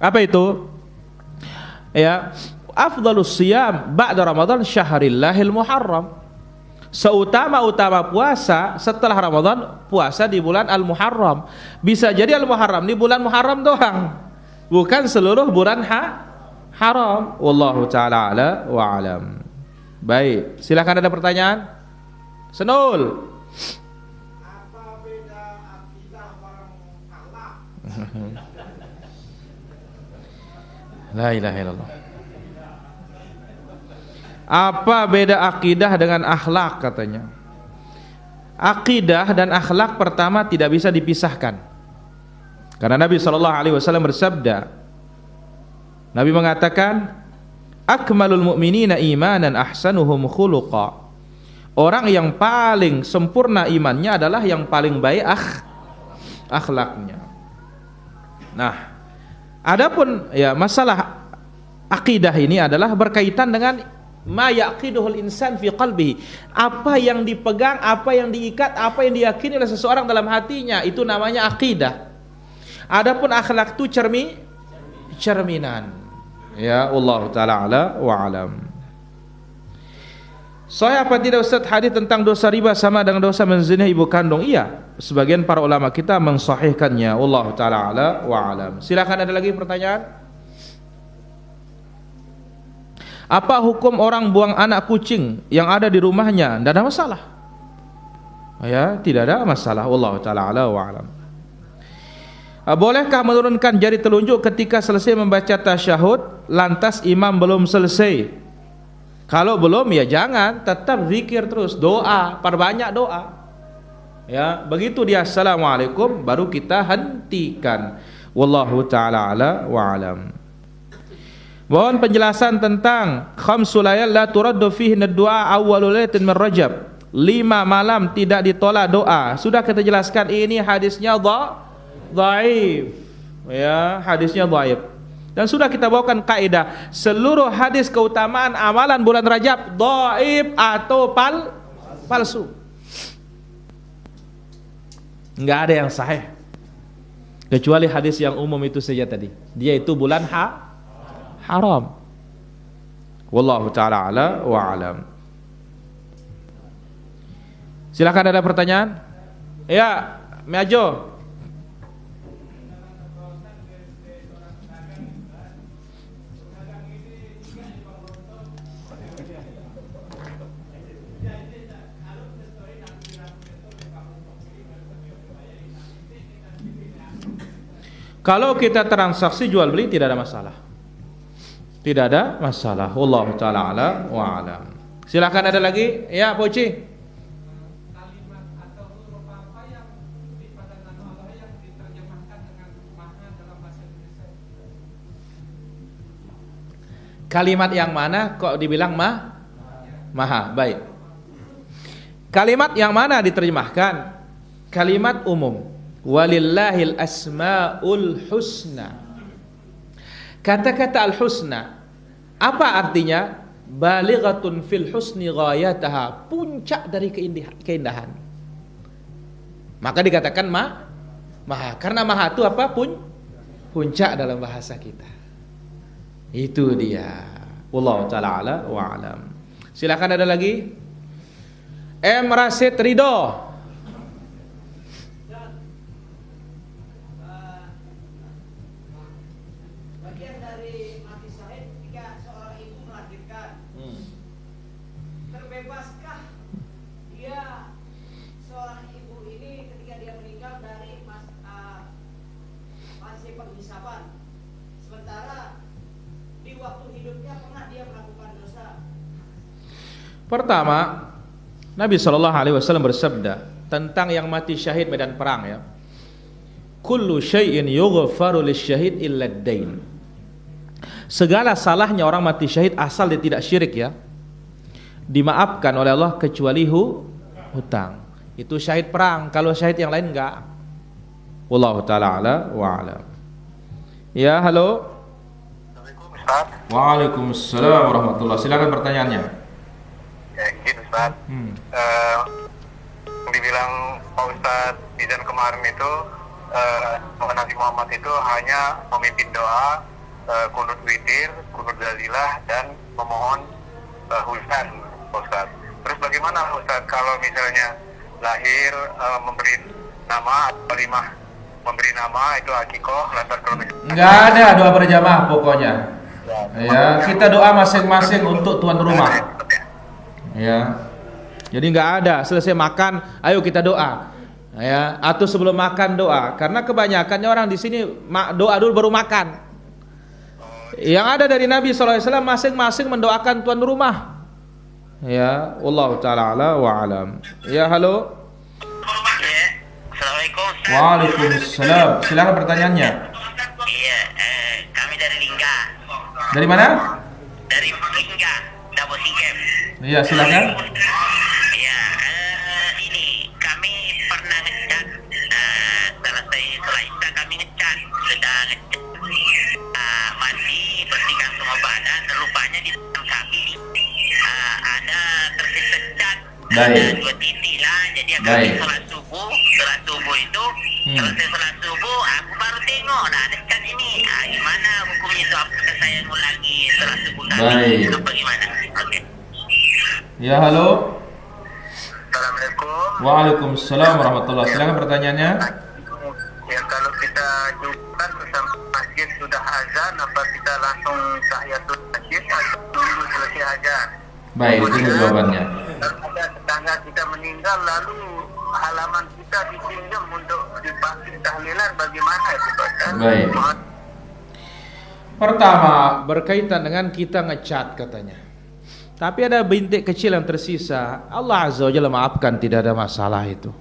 Apa itu? Ya, afdhalus siyam ba'da Ramadan syahrillahil muharram. Seutama-utama puasa setelah Ramadan, puasa di bulan Al-Muharram. Bisa jadi Al-Muharram di bulan Muharram doang, bukan seluruh bulan haram. Wallahu taala ala wa alam. Baik, silakan ada pertanyaan. Senul. Apa beda akidah orang akhlak? La ilaha illallah. Apa beda akidah dengan akhlak katanya? Akidah dan akhlak pertama tidak bisa dipisahkan. Karena Nabi SAW bersabda, Nabi mengatakan, akmalul mu'minina imanan ahsanuhum khuluqa. Orang yang paling sempurna imannya adalah yang paling baik akhlaknya. Nah, adapun ya masalah akidah ini adalah berkaitan dengan ma yaqiduhul insan fi qalbihi. Apa yang dipegang, apa yang diikat, apa yang diyakini oleh seseorang dalam hatinya, itu namanya akidah. Adapun akhlak itu cerminan. Ya Allah taala ala wa alam. Sahih apa tidak Ustaz hadis tentang dosa riba sama dengan dosa menzina ibu kandung? Iya, sebagian para ulama kita mensahihkannya. Wallahu taala ala wa alam. Silakan, ada lagi pertanyaan? Apa hukum orang buang anak kucing yang ada di rumahnya? Tidak ada masalah. Ya, tidak ada masalah. Wallahu taala ala wa alam. Bolehkah menurunkan jari telunjuk ketika selesai membaca tasyahud lantas imam belum selesai? Kalau belum ya jangan, tetap zikir terus, doa, perbanyak doa. Ya, begitu dia assalamualaikum baru kita hentikan. Wallahu taala ala wa alam. Mohon penjelasan tentang khamsul layal la turaddu fihi ad-du'a awwalul lailatin min Rajab. 5 malam tidak ditolak doa. Sudah kita jelaskan, ini hadisnya dhaif. Ya, hadisnya dhaif. Dan sudah kita bawakan kaidah, seluruh hadis keutamaan amalan bulan Rajab dhaif atau palsu. Enggak ada yang sahih. Kecuali hadis yang umum itu saja tadi. Dia itu bulan haram. Wallahu taala ala wa alam. Silakan, ada pertanyaan? Ya, Miajo. Kalau kita transaksi jual beli tidak ada masalah. Tidak ada masalah. Wallahu taala ala wa alam. Silakan, ada lagi? Ya, Poci. Kalimat atau huruf apa yang dipadakan Allah yang diterjemahkan dengan maha dalam bahasa Indonesia? Kalimat yang mana kok dibilang maha? Baik. Kalimat yang mana diterjemahkan? Kalimat umum. Walillahil asmaul husna. Kata-kata al-husna apa artinya? Balighatun fil husni ghayataha, puncak dari keindahan. Maka dikatakan maha. Karena maha itu apa? Puncak dalam bahasa kita. Itu dia. Wallahu taala ala wa alam. Silakan, ada lagi? M. Rasid Ridho. Bagian dari mati syahid ketika seorang ibu melahirkan, terbebaskah dia, seorang ibu ini ketika dia meninggal dari masih penghisaban, sementara di waktu hidupnya pernah dia melakukan dosa? Pertama, Nabi SAW bersabda tentang yang mati syahid medan perang, ya. Kullu syai'in yughfaru lisyahid illa ad-dain. Segala salahnya orang mati syahid asal dia tidak syirik, ya, dimaafkan oleh Allah kecuali hutang. Itu syahid perang. Kalau syahid yang lain enggak. Wallahu taala ala wa alam. Ya, halo. Assalamualaikum Ustaz. Waalaikumsalam warahmatullahi. Silakan pertanyaannya. Ya, gini Ustaz. Dibilang Pak Ustaz Bizan kemarin itu Nabi Muhammad itu hanya memimpin doa, kunut witir, kunut zalilah, dan memohon hujan, Ustaz. Terus bagaimana Ustaz kalau misalnya lahir memberi nama atau kalimah memberi nama itu akikoh lantas kalau Enggak ada doa berjamaah pokoknya. Ya, kita doa masing-masing untuk tuan rumah. Ya. Jadi enggak ada selesai makan, ayo kita doa. Ya, atau sebelum makan doa. Karena kebanyakannya orang di sini doa dulu baru makan. Yang ada dari Nabi SAW masing-masing mendoakan tuan rumah. Ya, wallahu taala ala wa alam. Ya, halo. Assalamualaikum. Waalaikumsalam. Silakan pertanyaannya. Iya, kami dari Lingga. Dari mana? Dari Lingga, Dabo Singkem. Iya, silakan. Iya, ini kami pernah ngecat selesai sholat isya kami ngecat, sedang ngecat mandi bersihkan semua badan, rupanya di dalam kami ada tersisa cat. Baik. Ada 2 titik lah, jadi kami Baik. sholat subuh itu selesai sholat subuh aku baru tengok ada cat ini, gimana hukumnya itu, apakah saya ngulangi sholat subuh kami Baik. apa gimana? Oke. Ya, halo. Assalamualaikum. Waalaikumsalam warahmatullahi. Silakan pertanyaannya. Ya, kalau kita Jumat bersama masjid sudah azan, apa kita langsung tahiyatul masjid atau tunggu selesai azan? Baik, itu jawabannya. Kalau ada tetangga kita meninggal, lalu halaman kita dipinjam untuk dipakai tahlilan, bagaimana itu Pak? Baik. Pertama, berkaitan dengan kita ngecat katanya. Tapi ada bintik kecil yang tersisa, Allah Azza wa Jalla maafkan, tidak ada masalah itu.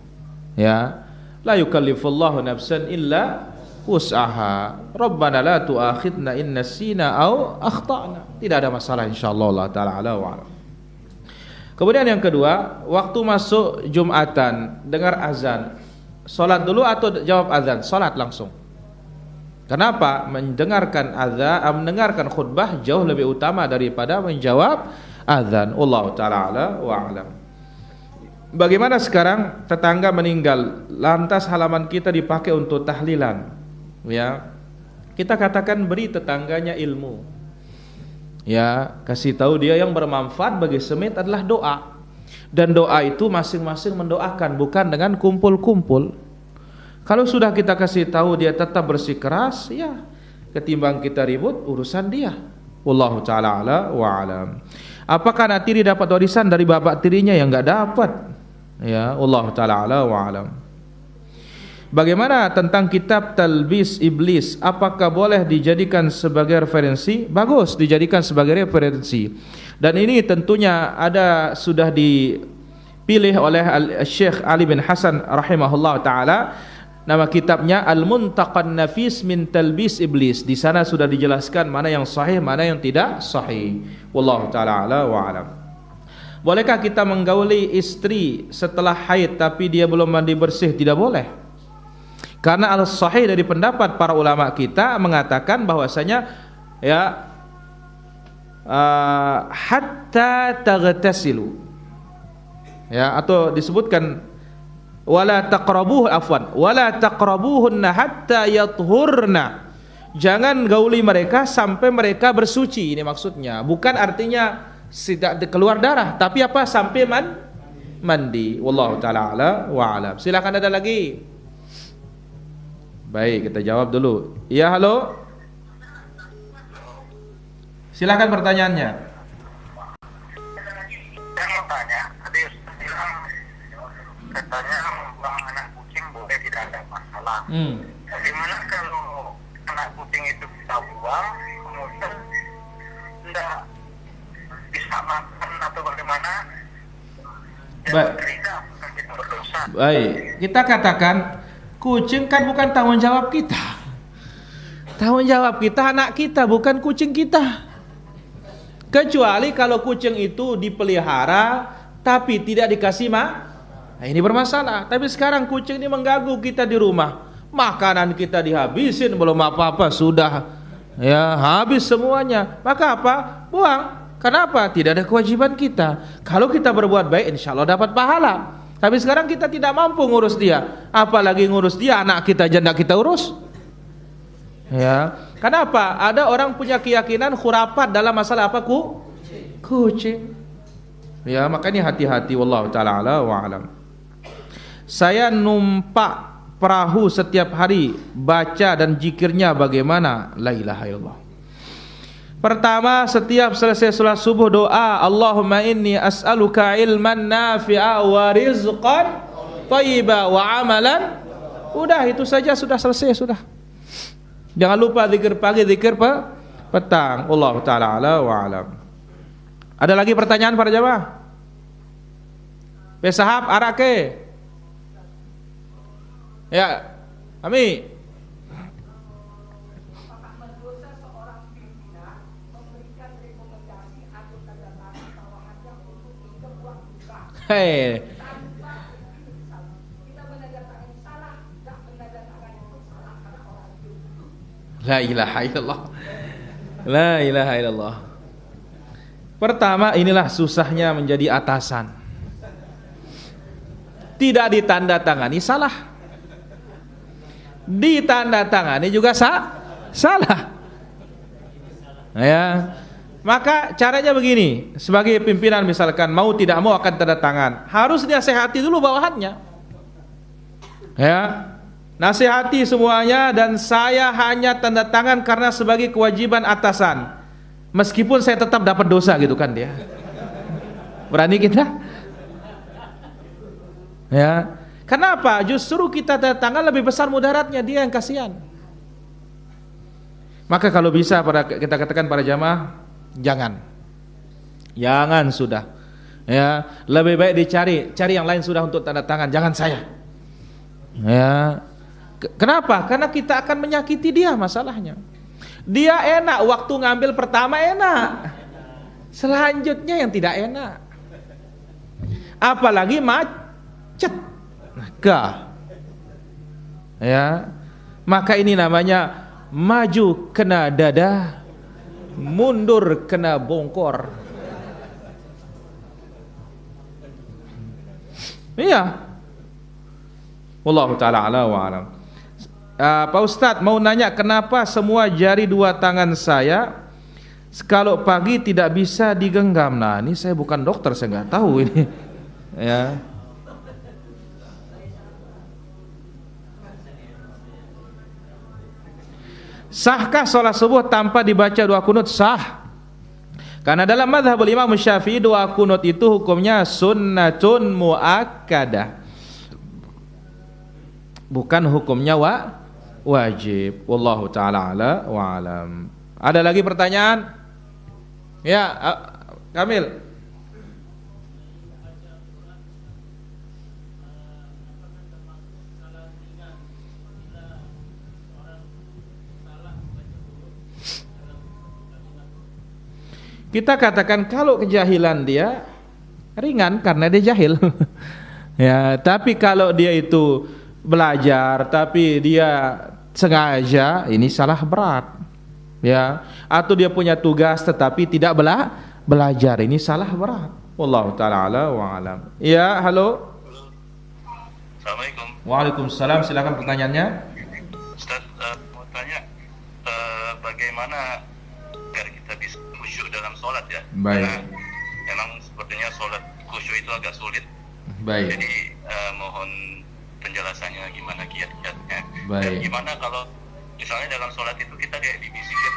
Ya. La yukallifullahu nafsan illa wus'aha. Rabbana la tu'akhidna in nasina aw akhtana. Tidak ada masalah insyaallah, Allah taala ala wa ala. Kemudian yang kedua, waktu masuk Jumatan, dengar azan, salat dulu atau jawab azan? Salat langsung. Kenapa? Mendengarkan azan, mendengarkan khutbah jauh lebih utama daripada menjawab azan. Wallahu taala ala wa alam. Bagaimana sekarang tetangga meninggal, lantas halaman kita dipakai untuk tahlilan? Ya. Kita katakan beri tetangganya ilmu. Ya, kasih tahu dia yang bermanfaat bagi semit adalah doa. Dan doa itu masing-masing mendoakan, bukan dengan kumpul-kumpul. Kalau sudah kita kasih tahu dia tetap bersikeras, ya ketimbang kita ribut urusan dia. Wallahu taala ala wa alam. Apakah anak tiri dapat warisan dari bapak tirinya? Yang enggak dapat. Ya, wallahu taala ala wa alam. Bagaimana tentang kitab Talbis Iblis? Apakah boleh dijadikan sebagai referensi? Bagus, dijadikan sebagai referensi. Dan ini tentunya sudah dipilih oleh Syekh Ali bin Hasan rahimahullah taala. Nama kitabnya Al-Muntaqan Nafis min Talbis Iblis. Di sana sudah dijelaskan mana yang sahih, mana yang tidak sahih. Wallahu taala ala wa alam. Bolehkah kita menggauli istri setelah haid tapi dia belum mandi bersih? Tidak boleh. Karena al-sahih dari pendapat para ulama kita mengatakan bahwasanya ya hatta taghtasilu. Ya, atau disebutkan wala taqrabuhunna hatta yathurna. Jangan gauli mereka sampai mereka bersuci. Ini maksudnya. Bukan artinya tidak keluar darah, tapi apa? Sampai mandi. Wallahu taala ala wa alam. Silakan, ada lagi? Baik, kita jawab dulu. Ya, halo. Silakan pertanyaannya. Saya mau tanya, tadi Ustaz bilang katanya buang anak kucing boleh, tidak ada masalah. Bagaimana kalau anak kucing itu kita buang, kemudian tidak bisa makan atau bagaimana? Kita berdosa. Baik, kita katakan kucing kan bukan tanggung jawab kita. Tanggung jawab kita anak kita, bukan kucing kita. Kecuali kalau kucing itu dipelihara tapi tidak dikasih nah, ini bermasalah. Tapi sekarang kucing ini mengganggu kita di rumah. Makanan kita dihabisin, belum apa-apa sudah ya habis semuanya. Maka apa? Buang. Kenapa? Tidak ada kewajiban kita. Kalau kita berbuat baik, insya Allah dapat pahala. Tapi sekarang kita tidak mampu ngurus dia. Apalagi ngurus dia, anak kita janda kita urus. Ya, kenapa? Ada orang punya keyakinan khurafat dalam masalah apa? Kucing. Ya, makanya hati-hati. Wallahu taala ala wa alam. Saya numpak perahu setiap hari, baca dan zikirnya bagaimana? La ilaha illallah. Pertama, setiap selesai salat subuh doa, Allahumma inni as'aluka ilman nafi'a wa rizqan thayyiba wa amalan. Udah, itu saja, sudah selesai, sudah. Jangan lupa zikir pagi, zikir petang. Allah taala ala wa alam. Ada lagi pertanyaan para jamaah? Pesahab arake. Ya, Ami. Apakah mendosa seorang pimpinan memberikan rekomendasi atau tanda tangan bawahannya untuk pinjam uang buka? Hei. Tanpa kita menandatangani salah, tidak menandatangani itu salah karena orang itu. La ilaha illallah. La ilaha illallah. Pertama, inilah susahnya menjadi atasan. Tidak ditandatangani salah. Ditandatangani juga salah. Ya. Maka caranya begini, sebagai pimpinan misalkan mau tidak mau akan tanda tangan, harus nasihati dulu bawahannya. Ya, nasihati semuanya dan saya hanya tanda tangan karena sebagai kewajiban atasan. Meskipun saya tetap dapat dosa gitu kan dia. Berani kita? Ya. Kenapa? Justru kita tanda tangan lebih besar mudaratnya, dia yang kasihan. Maka kalau bisa kita katakan para jamaah, jangan sudah, ya lebih baik cari yang lain sudah untuk tanda tangan, jangan saya. Ya, kenapa? Karena kita akan menyakiti dia masalahnya. Dia enak waktu ngambil pertama enak, selanjutnya yang tidak enak, apalagi macet, ya. Maka ini namanya maju kena dada, mundur kena bongkor. Iya. Wallahu taala ala wa alam. Pak Ustadz mau nanya, kenapa semua jari dua tangan saya kalau pagi tidak bisa digenggam? Nah, ini saya bukan dokter, saya nggak tahu ini. Ya. Sahkah sholat subuh tanpa dibaca doa kunut? Sah. Karena dalam mazhabul Imam Syafi'i doa kunut itu hukumnya sunnatun muakkadah, bukan hukumnya wajib. Wallahu taala ala wa alam. Ada lagi pertanyaan? Ya, Kamil. Kita katakan kalau kejahilan dia ringan karena dia jahil. Ya, tapi kalau dia itu belajar tapi dia sengaja, ini salah berat. Ya, atau dia punya tugas tetapi tidak belajar, ini salah berat. Wallahu taala ala wa alam. Ya, halo. Assalamualaikum. Waalaikumsalam, silakan pertanyaannya. Ustaz, mau tanya bagaimana agar kita bisa khusyuk dalam sholat ya? Baik. Karena memang sepertinya sholat khusyuk itu agak sulit. Baik. Jadi mohon penjelasannya gimana kiat-kiatnya. Baik. Dan gimana kalau misalnya dalam sholat itu kita kayak dibisikin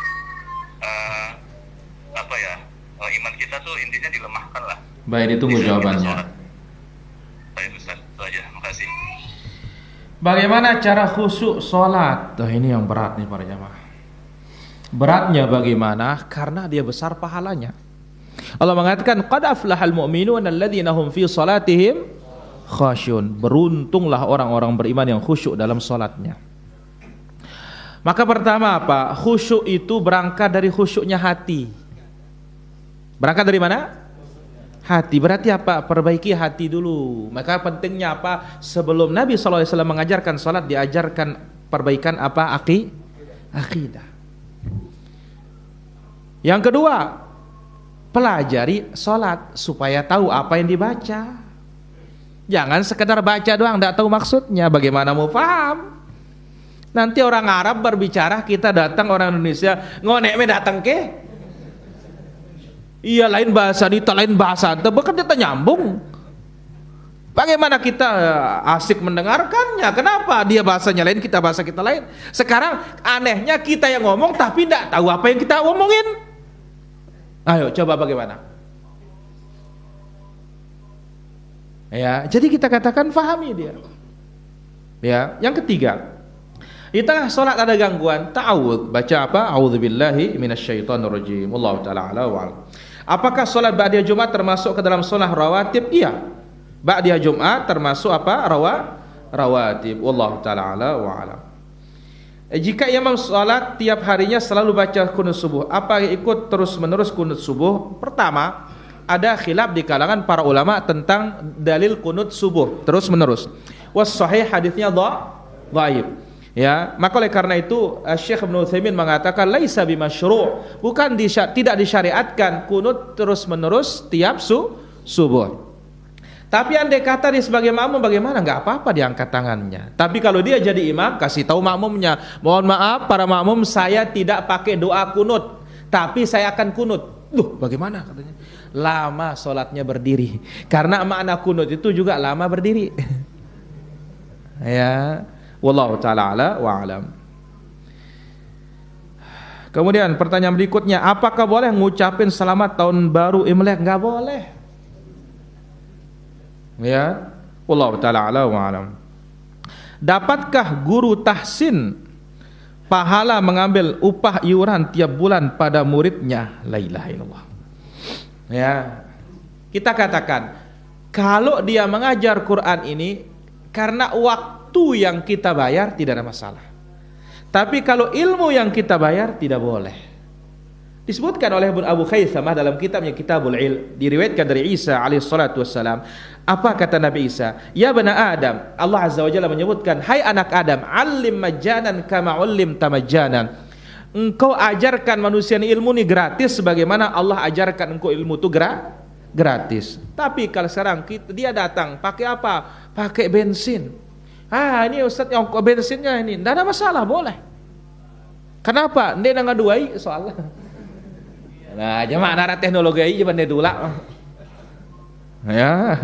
iman kita tuh intinya dilemahkan lah. Baik, ditunggu jawabannya. Baik Ustaz, itu aja. Makasih. Bagaimana cara khusyuk sholat? Ini yang berat nih para jamaah. Beratnya bagaimana? Karena dia besar pahalanya. Allah mengatakan qad aflahal mu'minun alladzina hum fi salatihim khasyun. Beruntunglah orang-orang beriman yang khusyuk dalam salatnya. Maka pertama apa? Khusyuk itu berangkat dari khusyuknya hati. Berangkat dari mana? Hati. Berarti apa? Perbaiki hati dulu. Maka pentingnya apa? Sebelum Nabi SAW mengajarkan salat, diajarkan perbaikan apa? Akidah. Yang kedua, pelajari salat supaya tahu apa yang dibaca. Jangan sekedar baca doang, tidak tahu maksudnya. Bagaimana mau paham? Nanti orang Arab berbicara, kita datang orang Indonesia, ngonek me datang ke? Iya, lain bahasa nita, lain bahasa ente, bukan kita nyambung. Bagaimana kita asik mendengarkannya? Kenapa dia bahasanya lain, kita bahasa kita lain? Sekarang anehnya kita yang ngomong tapi tidak tahu apa yang kita omongin. Ayo coba bagaimana? Ya, jadi kita katakan fahami dia. Ya, yang ketiga, di tengah sholat ada gangguan, ta'awudz, baca apa? A'udzubillahi minasyaitonirrajim. Wallahu taala ala wa alam. Apakah sholat ba'diyah Jumat termasuk ke dalam sholat rawatib? Iya. Ba'diyah Jumat termasuk apa? Rawatib. Wallahu taala ala wa alam. Jika imam sholat tiap harinya selalu baca kunut subuh, apa ikut terus-menerus kunut subuh? Pertama, ada khilaf di kalangan para ulama tentang dalil kunut subuh terus-menerus. Was sahih hadisnya dhaif. Ya, maka oleh karena itu Syekh Ibnu Utsaimin mengatakan laisa bimasyru', bukan tidak disyariatkan kunut terus-menerus tiap subuh. Tapi andai kata dia sebagai makmum bagaimana? Enggak apa-apa diangkat tangannya. Tapi kalau dia jadi imam, kasih tahu makmumnya, mohon maaf para makmum, saya tidak pakai doa kunut, tapi saya akan kunut. Loh, bagaimana katanya? Lama sholatnya berdiri. Karena makna kunut itu juga lama berdiri. Ya, wallahu taala ala wa alam. Kemudian pertanyaan berikutnya, apakah boleh ngucapin selamat tahun baru Imlek? Enggak boleh. Ya, wallahu taala ala wa alam. Dapatkah guru tahsin pahala mengambil upah iuran tiap bulan pada muridnya? La ilaha illallah. Ya, kita katakan kalau dia mengajar Quran ini karena waktu yang kita bayar tidak ada masalah. Tapi kalau ilmu yang kita bayar tidak boleh. Disebutkan oleh Abu Khaisamah dalam kitabnya Kitabul Ilm, diriwayatkan dari Isa alaihi salatu wassalam. Apa kata Nabi Isa? Ya bani Adam, Allah azza wa jalla menyebutkan, hai anak Adam, alim majanan kama ullim tamajanan. Engkau ajarkan manusia ilmu ini gratis sebagaimana Allah ajarkan engkau ilmu itu gratis. Tapi kalau sekarang dia datang pakai apa? Pakai bensin. Ini Ustaz yang bensinnya ini, tidak ada masalah, boleh. Kenapa? Dia ngaduai soalnya. Nah, jemaah nara teknologi aja benda dula. Ya.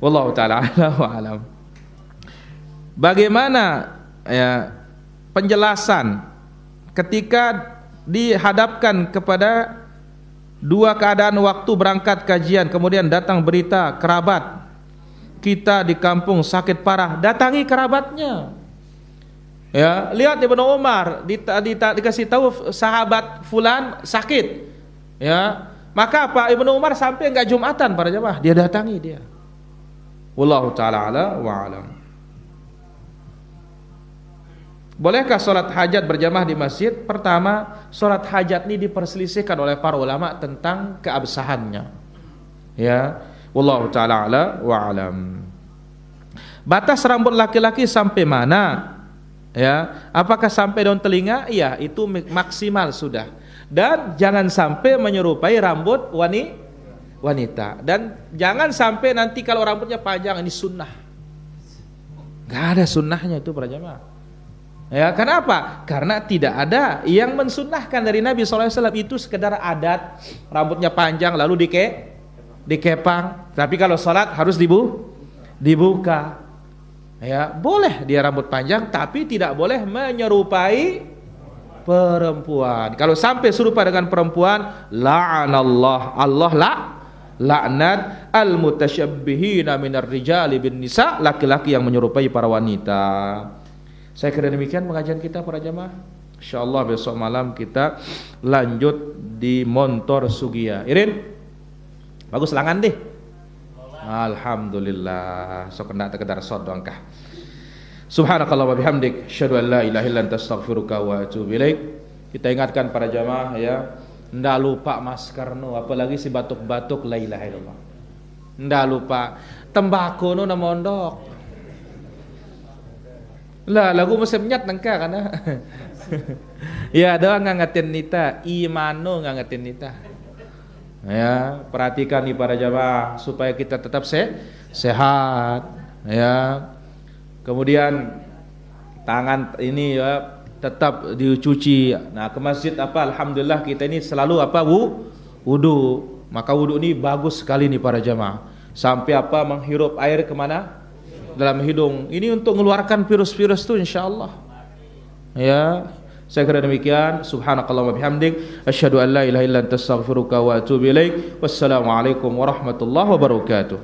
Wallahu taala wa alam. Bagaimana ya penjelasan ketika dihadapkan kepada dua keadaan waktu berangkat kajian, kemudian datang berita kerabat kita di kampung sakit parah, datangi kerabatnya. Ya, lihat Ibnu Umar dikasih tahu sahabat fulan sakit. Ya, maka apa? Ibnu Umar sampai enggak Jumatan para jemaah, dia datangi dia. Wallahu taala ala wa alam. Bolehkah salat hajat berjamaah di masjid? Pertama, salat hajat ini diperselisihkan oleh para ulama tentang keabsahannya. Ya, wallahu taala ala wa alam. Batas rambut laki-laki sampai mana? Ya, apakah sampai daun telinga? Iya, itu maksimal sudah. Dan jangan sampai menyerupai rambut wanita. Dan jangan sampai nanti kalau rambutnya panjang, ini sunnah. Gak ada sunnahnya itu para jamaah. Ya, kenapa? Karena tidak ada yang mensunnahkan dari Nabi SAW. Itu sekedar adat, rambutnya panjang lalu dikepang. Tapi kalau sholat harus dibuka. Ya, boleh dia rambut panjang, tapi tidak boleh menyerupai perempuan. Kalau sampai serupa dengan perempuan, la'anallah, Allah laknat al-mutasyabihina minar rijali bin nisa, laki-laki yang menyerupai para wanita. Saya kira demikian pengajian kita para jamaah. Insyaallah besok malam kita lanjut di Montor Sugia. Irin, bagus langan deh. Alhamdulillah. So kena tekedar sod doangkah. Subhanakallah wa bihamdik, asyhadu an la ilaha illa anta astaghfiruka wa atubu ilaik. Kita ingatkan para jamaah ya, ndak lupa masker no, apalagi si batuk-batuk, la ilaha illallah. Ndak lupa tembakau no na mondok. Lah lagu musim nyat nangka kana. Ya doang ngangatin nita, imano ngangatin nita. Ya, perhatikan nih para jamaah supaya kita tetap sehat ya. Kemudian tangan ini ya tetap dicuci. Nah, ke masjid apa alhamdulillah kita ini selalu apa wudu. Maka wudu ini bagus sekali nih para jamaah. Sampai apa menghirup air kemana? Dalam hidung. Ini untuk mengeluarkan virus-virus itu insyaallah. Ya. Saya kira demikian. Subhanakallah wa bihamdik, asyhadu an la ilaha illa anta astaghfiruka wa atubu ilaik. Wassalamualaikum warahmatullahi wabarakatuh.